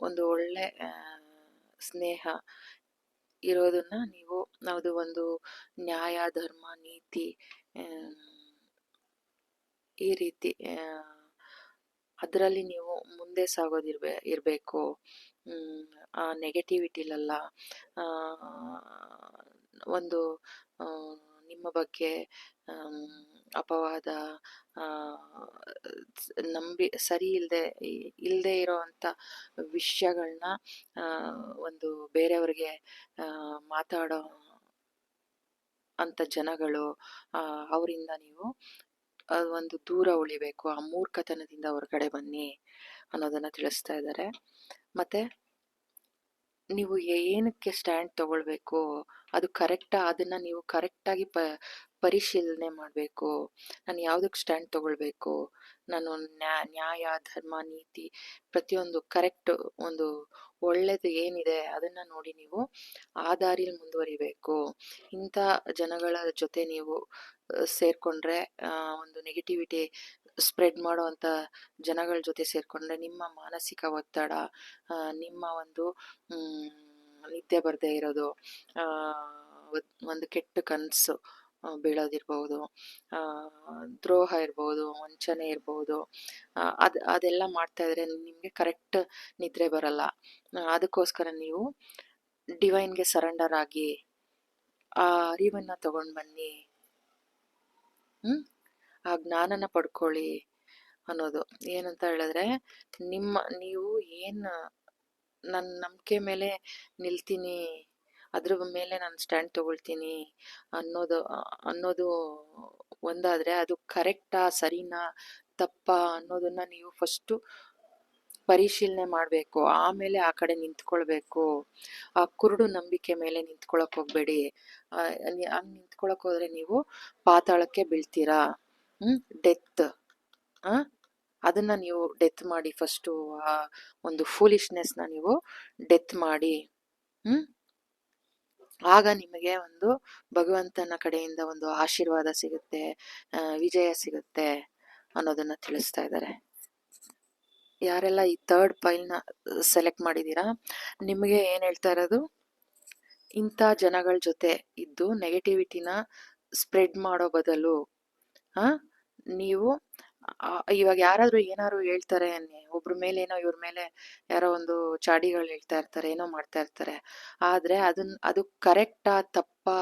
ಒಂದು ಒಳ್ಳೆ ಸ್ನೇಹ ಇರೋದನ್ನ ನೀವು ಅದು ಒಂದು ನ್ಯಾಯ ಧರ್ಮ ನೀತಿ ಈ ರೀತಿ ಅದರಲ್ಲಿ ನೀವು ಮುಂದೆ ಇರಬೇಕು. ಆ ನೆಗೆಟಿವಿಟಿಲಲ್ಲ, ಒಂದು ನಿಮ್ಮ ಬಗ್ಗೆ ಅಪವಾದ, ಸರಿ ಇಲ್ಲದೆ ಇರೋವಂಥ ವಿಷಯಗಳನ್ನ ಒಂದು ಬೇರೆಯವ್ರಿಗೆ ಮಾತಾಡೋ ಅಂಥ ಜನಗಳು, ಅವರಿಂದ ನೀವು ಒಂದು ದೂರ ಉಳಿಬೇಕು, ಆ ಮೂರ್ಖತನದಿಂದ ಹೊರಗಡೆ ಬನ್ನಿ ಅನ್ನೋದನ್ನ ತಿಳಿಸ್ತಾ ಇದ್ದಾರೆ. ಮತ್ತೆ ನೀವು ಏನಕ್ಕೆ ಸ್ಟ್ಯಾಂಡ್ ತಗೊಳ್ಬೇಕು, ಅದು ಕರೆಕ್ಟಾ, ಅದನ್ನ ನೀವು ಕರೆಕ್ಟಾಗಿ ಪರಿಶೀಲನೆ ಮಾಡಬೇಕು. ನಾನು ಯಾವುದಕ್ಕೆ ಸ್ಟ್ಯಾಂಡ್ ತಗೊಳ್ಬೇಕು, ನಾನು ನ್ಯಾಯ, ಧರ್ಮ, ನೀತಿ ಪ್ರತಿಯೊಂದು ಕರೆಕ್ಟ್, ಒಂದು ಒಳ್ಳೇದು ಏನಿದೆ ಅದನ್ನ ನೋಡಿ ನೀವು ಆ ದಾರಿಲಿ ಮುಂದುವರಿಬೇಕು. ಇಂಥ ಜನಗಳ ಜೊತೆ ನೀವು ಸೇರ್ಕೊಂಡ್ರೆ, ಒಂದು ನೆಗೆಟಿವಿಟಿ ಸ್ಪ್ರೆಡ್ ಮಾಡುವಂಥ ಜನಗಳ ಜೊತೆ ಸೇರ್ಕೊಂಡ್ರೆ ನಿಮ್ಮ ಮಾನಸಿಕ ಒತ್ತಡ, ನಿಮ್ಮ ಒಂದು ನಿದ್ದೆ ಬರದೇ ಇರೋದು, ಒಂದು ಕೆಟ್ಟ ಕನಸು ಬೀಳೋದಿರ್ಬೋದು, ದ್ರೋಹ ಇರ್ಬೋದು, ವಂಚನೆ ಇರ್ಬೋದು, ಅದೆಲ್ಲ ಮಾಡ್ತಾ ಇದ್ರೆ ನಿಮಗೆ ಕರೆಕ್ಟ್ ನಿದ್ರೆ ಬರಲ್ಲ. ಅದಕ್ಕೋಸ್ಕರ ನೀವು ಡಿವೈನ್ಗೆ ಸರೆಂಡರ್ ಆಗಿ ಆ ಅರಿವನ್ನ ತಗೊಂಡು ಬನ್ನಿ, ಆ ಜ್ಞಾನನ ಪಡ್ಕೊಳ್ಳಿ ಅನ್ನೋದು. ಏನಂತ ಹೇಳಿದ್ರೆ, ನೀವು ಏನು ನನ್ನ ನಂಬಿಕೆ ಮೇಲೆ ನಿಲ್ತೀನಿ, ಅದ್ರ ಮೇಲೆ ನಾನು ಸ್ಟ್ಯಾಂಡ್ ತಗೊಳ್ತೀನಿ ಅನ್ನೋದು ಒಂದಾದ್ರೆ, ಅದು ಕರೆಕ್ಟಾ, ಸರಿನಾ, ತಪ್ಪಾ ಅನ್ನೋದನ್ನ ನೀವು ಫಸ್ಟು ಪರಿಶೀಲನೆ ಮಾಡಬೇಕು. ಆಮೇಲೆ ಆ ಕಡೆ ನಿಂತ್ಕೊಳ್ಬೇಕು. ಆ ಕುರುಡು ನಂಬಿಕೆ ಮೇಲೆ ನಿಂತ್ಕೊಳಕ್ ಹೋಗ್ಬೇಡಿ. ಹಂಗ್ ನಿಂತ್ಕೊಳಕ್ ಹೋದ್ರೆ ನೀವು ಪಾತಾಳಕ್ಕೆ ಬೀಳ್ತೀರಾ. ಡೆತ್, ಅದನ್ನ ನೀವು ಡೆತ್ ಮಾಡಿ. ಫಸ್ಟು ಆ ಒಂದು ಫೂಲಿಶ್ನೆಸ್ನ ನೀವು ಡೆತ್ ಮಾಡಿ. ಆಗ ನಿಮಗೆ ಒಂದು ಭಗವಂತನ ಕಡೆಯಿಂದ ಒಂದು ಆಶೀರ್ವಾದ ಸಿಗುತ್ತೆ, ವಿಜಯ ಸಿಗುತ್ತೆ ಅನ್ನೋದನ್ನ ತಿಳಿಸ್ತಾ ಇದ್ದಾರೆ. ಯಾರೆಲ್ಲ ಈ ಥರ್ಡ್ ಪೈಲ್ನ ಸೆಲೆಕ್ಟ್ ಮಾಡಿದ್ದೀರಾ, ನಿಮಗೆ ಏನು ಹೇಳ್ತಾ ಇರೋದು, ಇಂಥ ಜನಗಳ ಜೊತೆ ಇದ್ದು ನೆಗೆಟಿವಿಟಿನ ಸ್ಪ್ರೆಡ್ ಮಾಡೋ ಬದಲು ನೀವು ಇವಾಗ ಯಾರಾದ್ರೂ ಏನಾದ್ರು ಹೇಳ್ತಾರೆ, ಒಬ್ರ ಮೇಲೆ ಏನೋ, ಇವ್ರ ಮೇಲೆ ಯಾರೋ ಒಂದು ಚಾಡಿಗಳು ಹೇಳ್ತಾ ಇರ್ತಾರೆ, ಏನೋ ಮಾಡ್ತಾ ಇರ್ತಾರೆ. ಆದ್ರೆ ಅದು ಕರೆಕ್ಟಾ, ತಪ್ಪಾ,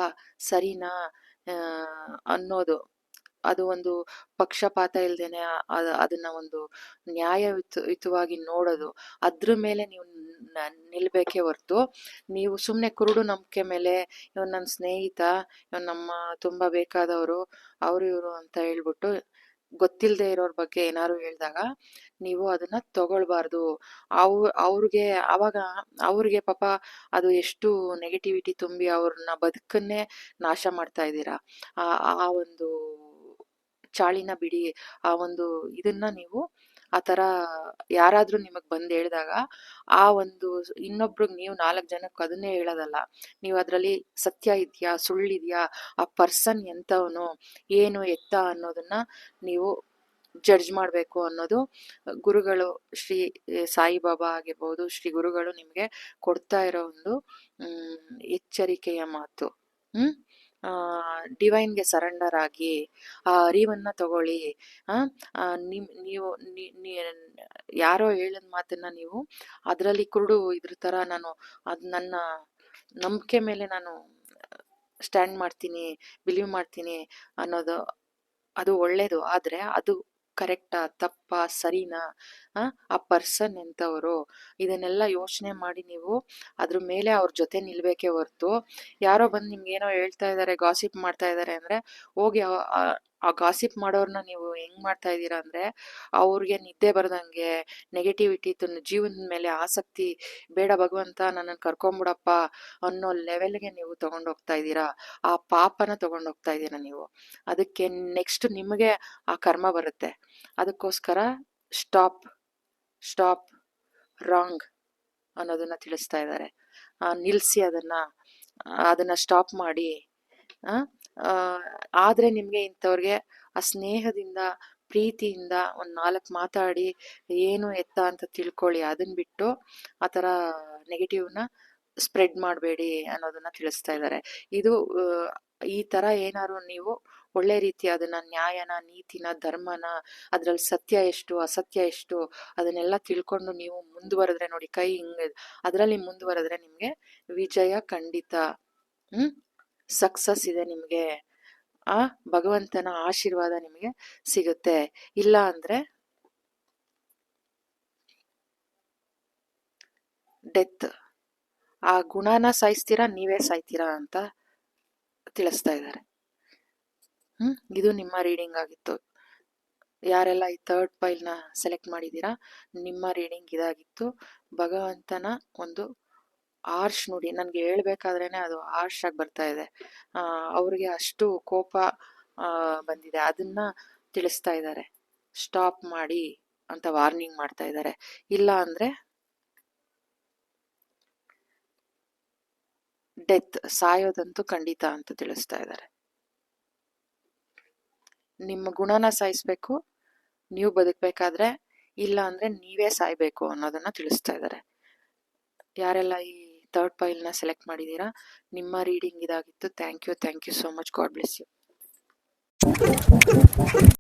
ಸರಿನಾ ಅನ್ನೋದು, ಅದು ಒಂದು ಪಕ್ಷಪಾತ ಇಲ್ದೇನೆ ಅದನ್ನ ಒಂದು ನ್ಯಾಯಯುತವಾಗಿ ನೋಡೋದು, ಅದ್ರ ಮೇಲೆ ನೀವು ನಿಲ್ಬೇಕೇ ಹೊರ್ತು, ನೀವು ಸುಮ್ಮನೆ ಕುರುಡು ನಂಬಿಕೆ ಮೇಲೆ ಇವನ್ ನನ್ನ ಸ್ನೇಹಿತ, ಇವನ್ ನಮ್ಮ ತುಂಬಾ ಬೇಕಾದವರು, ಅವರು ಇವರು ಅಂತ ಹೇಳ್ಬಿಟ್ಟು ಗೊತ್ತಿಲ್ಲದೆ ಇರೋರ್ ಬಗ್ಗೆ ಏನಾದ್ರು ಹೇಳಿದಾಗ ನೀವು ಅದನ್ನ ತಗೊಳ್ಬಾರ್ದು. ಅವ್ರಿಗೆ ಪಾಪ ಅದು ಎಷ್ಟು ನೆಗೆಟಿವಿಟಿ ತುಂಬಿ ಅವ್ರನ್ನ ಬದುಕನ್ನೇ ನಾಶ ಮಾಡ್ತಾ ಇದ್ದೀರಾ. ಆ ಒಂದು ಚಾಳಿನ ಬಿಡಿ. ಆ ಒಂದು ಇದನ್ನ ನೀವು ಆ ಥರ ಯಾರಾದ್ರೂ ನಿಮಗ್ ಬಂದು ಹೇಳಿದಾಗ, ಆ ಒಂದು ಇನ್ನೊಬ್ರಿಗೆ ನೀವು 4 ಜನಕ್ಕೆ ಅದನ್ನೇ ಹೇಳೋದಲ್ಲ, ನೀವು ಅದರಲ್ಲಿ ಸತ್ಯ ಇದೆಯಾ, ಸುಳ್ಳಿದ್ಯಾ, ಆ ಪರ್ಸನ್ ಎಂಥವನು, ಏನು ಎತ್ತ ಅನ್ನೋದನ್ನ ನೀವು ಜಡ್ಜ್ ಮಾಡಬೇಕು ಅನ್ನೋದು ಗುರುಗಳು, ಶ್ರೀ ಸಾಯಿಬಾಬಾ ಆಗಿರ್ಬೋದು, ಶ್ರೀ ಗುರುಗಳು ನಿಮಗೆ ಕೊಡ್ತಾ ಇರೋ ಒಂದು ಎಚ್ಚರಿಕೆಯ ಮಾತು. ಡಿವೈನ್ಗೆ ಸರೆಂಡರ್ ಆಗಿ ಆ ಅರಿವನ್ನ ತಗೊಳ್ಳಿ. ನೀವು ಯಾರೋ ಹೇಳಿದ ಮಾತನ್ನ ನೀವು ಅದರಲ್ಲಿ ಕುರುಡು ಇದ್ರ ತರ, ನಾನು ನನ್ನ ನಂಬಿಕೆ ಮೇಲೆ ನಾನು ಸ್ಟ್ಯಾಂಡ್ ಮಾಡ್ತೀನಿ, ಬಿಲೀವ್ ಮಾಡ್ತೀನಿ ಅನ್ನೋದು, ಅದು ಒಳ್ಳೇದು. ಆದ್ರೆ ಅದು ಕರೆಕ್ಟಾ, ತಪ್ಪಾ, ಸರಿನಾ, ಆ ಪರ್ಸನ್ ಎಂಥವರು, ಇದನ್ನೆಲ್ಲ ಯೋಚನೆ ಮಾಡಿ ನೀವು ಅದ್ರ ಮೇಲೆ ಅವ್ರ ಜೊತೆ ನಿಲ್ಬೇಕೇ ಹೊರ್ತು, ಯಾರೋ ಬಂದು ನಿಮ್ಗೆ ಏನೋ ಹೇಳ್ತಾ ಇದಾರೆ, ಗಾಸಿಪ್ ಮಾಡ್ತಾ ಇದಾರೆ ಅಂದ್ರೆ ಹೋಗಿ ಆ ಗಾಸಿಪ್ ಮಾಡೋರ್ನ ನೀವು ಹೆಂಗ್ ಮಾಡ್ತಾ ಇದ್ದೀರಾ ಅಂದ್ರೆ, ಅವ್ರಿಗೆ ನಿದ್ದೆ ಬರ್ದಂಗೆ, ನೆಗೆಟಿವಿಟಿ, ಜೀವನದ ಮೇಲೆ ಆಸಕ್ತಿ, ಬೇಡ ಭಗವಂತ ನನ್ನನ್ನು ಕರ್ಕೊಂಬಿಡಪ್ಪ ಅನ್ನೋ ಲೆವೆಲ್ಗೆ ನೀವು ತಗೊಂಡೋಗ್ತಾ ಇದ್ದೀರಾ. ಆ ಪಾಪನ ತಗೊಂಡೋಗ್ತಾ ಇದ್ದೀರಾ ನೀವು. ಅದಕ್ಕೆ ನೆಕ್ಸ್ಟ್ ನಿಮಗೆ ಆ ಕರ್ಮ ಬರುತ್ತೆ. ಅದಕ್ಕೋಸ್ಕರ ಸ್ಟಾಪ್ ರಾಂಗ್ ಅನ್ನೋದನ್ನ ತಿಳಿಸ್ತಾ ಇದ್ದಾರೆ. ನಿಲ್ಸಿ, ಅದನ್ನ ಸ್ಟಾಪ್ ಮಾಡಿ. ಆದ್ರೆ ನಿಮ್ಗೆ ಇಂಥವ್ರಿಗೆ ಆ ಸ್ನೇಹದಿಂದ, ಪ್ರೀತಿಯಿಂದ 4 ಮಾತಾಡಿ ಏನು ಎತ್ತ ಅಂತ ತಿಳ್ಕೊಳ್ಳಿ. ಅದನ್ನ ಬಿಟ್ಟು ಆ ಥರ ನೆಗೆಟಿವ್ನ ಸ್ಪ್ರೆಡ್ ಮಾಡಬೇಡಿ ಅನ್ನೋದನ್ನ ತಿಳಿಸ್ತಾ ಇದ್ದಾರೆ. ಇದು ಈ ತರ ಏನಾದ್ರು ನೀವು ಒಳ್ಳೆ ರೀತಿ ಅದನ್ನ ನ್ಯಾಯನ, ನೀತಿನ, ಧರ್ಮನ, ಅದ್ರಲ್ಲಿ ಸತ್ಯ ಎಷ್ಟು, ಅಸತ್ಯ ಎಷ್ಟು, ಅದನ್ನೆಲ್ಲ ತಿಳ್ಕೊಂಡು ನೀವು ಮುಂದುವರೆದ್ರೆ ನೋಡಿ, ಕೈ ಹಿಂಗ ಅದರಲ್ಲಿ ಮುಂದುವರೆದ್ರೆ ನಿಮ್ಗೆ ವಿಜಯ ಖಂಡಿತ. ಸಕ್ಸಸ್ ಇದೆ ನಿಮ್ಗೆ. ಆ ಭಗವಂತನ ಆಶೀರ್ವಾದ ನಿಮಗೆ ಸಿಗುತ್ತೆ. ಇಲ್ಲ ಅಂದ್ರೆ ಡೆತ್. ಆ ಗುಣನ ಸಾಯಿಸ್ತೀರಾ, ನೀವೇ ಸಾಯ್ತೀರಾ ಅಂತ ತಿಳಿಸ್ತಾ ಇದ್ದಾರೆ. ಇದು ನಿಮ್ಮ ರೀಡಿಂಗ್ ಆಗಿತ್ತು. ಯಾರೆಲ್ಲ ಈ ಥರ್ಡ್ ಪೈಲ್ನ ಸೆಲೆಕ್ಟ್ ಮಾಡಿದ್ದೀರಾ, ನಿಮ್ಮ ರೀಡಿಂಗ್ ಇದಾಗಿತ್ತು. ಭಗವಂತನ ಒಂದು ಆರ್ಷ್ ನುಡಿ ನನಗೆ ಹೇಳ್ಬೇಕಾದ್ರೇನೆ ಅದು ಆರ್ಷ್ ಆಗಿ ಬರ್ತಾ ಇದೆ. ಅವ್ರಿಗೆ ಅಷ್ಟು ಕೋಪ ಬಂದಿದೆ, ಅದನ್ನ ತಿಳಿಸ್ತಾ ಇದ್ದಾರೆ. ಸ್ಟಾಪ್ ಮಾಡಿ ಅಂತ ವಾರ್ನಿಂಗ್ ಮಾಡ್ತಾ ಇದ್ದಾರೆ. ಇಲ್ಲ ಅಂದ್ರೆ ಡೆತ್, ಸಾಯೋದಂತೂ ಖಂಡಿತ ಅಂತ ತಿಳಿಸ್ತಾ ಇದ್ದಾರೆ. ನಿಮ್ಮ ಗುಣನ ಸಾಯಿಸ್ಬೇಕು ನೀವು ಬದುಕಬೇಕಾದ್ರೆ, ಇಲ್ಲ ಅಂದ್ರೆ ನೀವೇ ಸಾಯ್ಬೇಕು ಅನ್ನೋದನ್ನ ತಿಳಿಸ್ತಾ ಇದ್ದಾರೆ. ಯಾರೆಲ್ಲ ಈ ಥರ್ಡ್ ಪೈಲ್ನ ಸೆಲೆಕ್ಟ್ ಮಾಡಿದ್ದೀರಾ, ನಿಮ್ಮ ರೀಡಿಂಗ್ ಇದಾಗಿತ್ತು. Thank you so much. God bless you.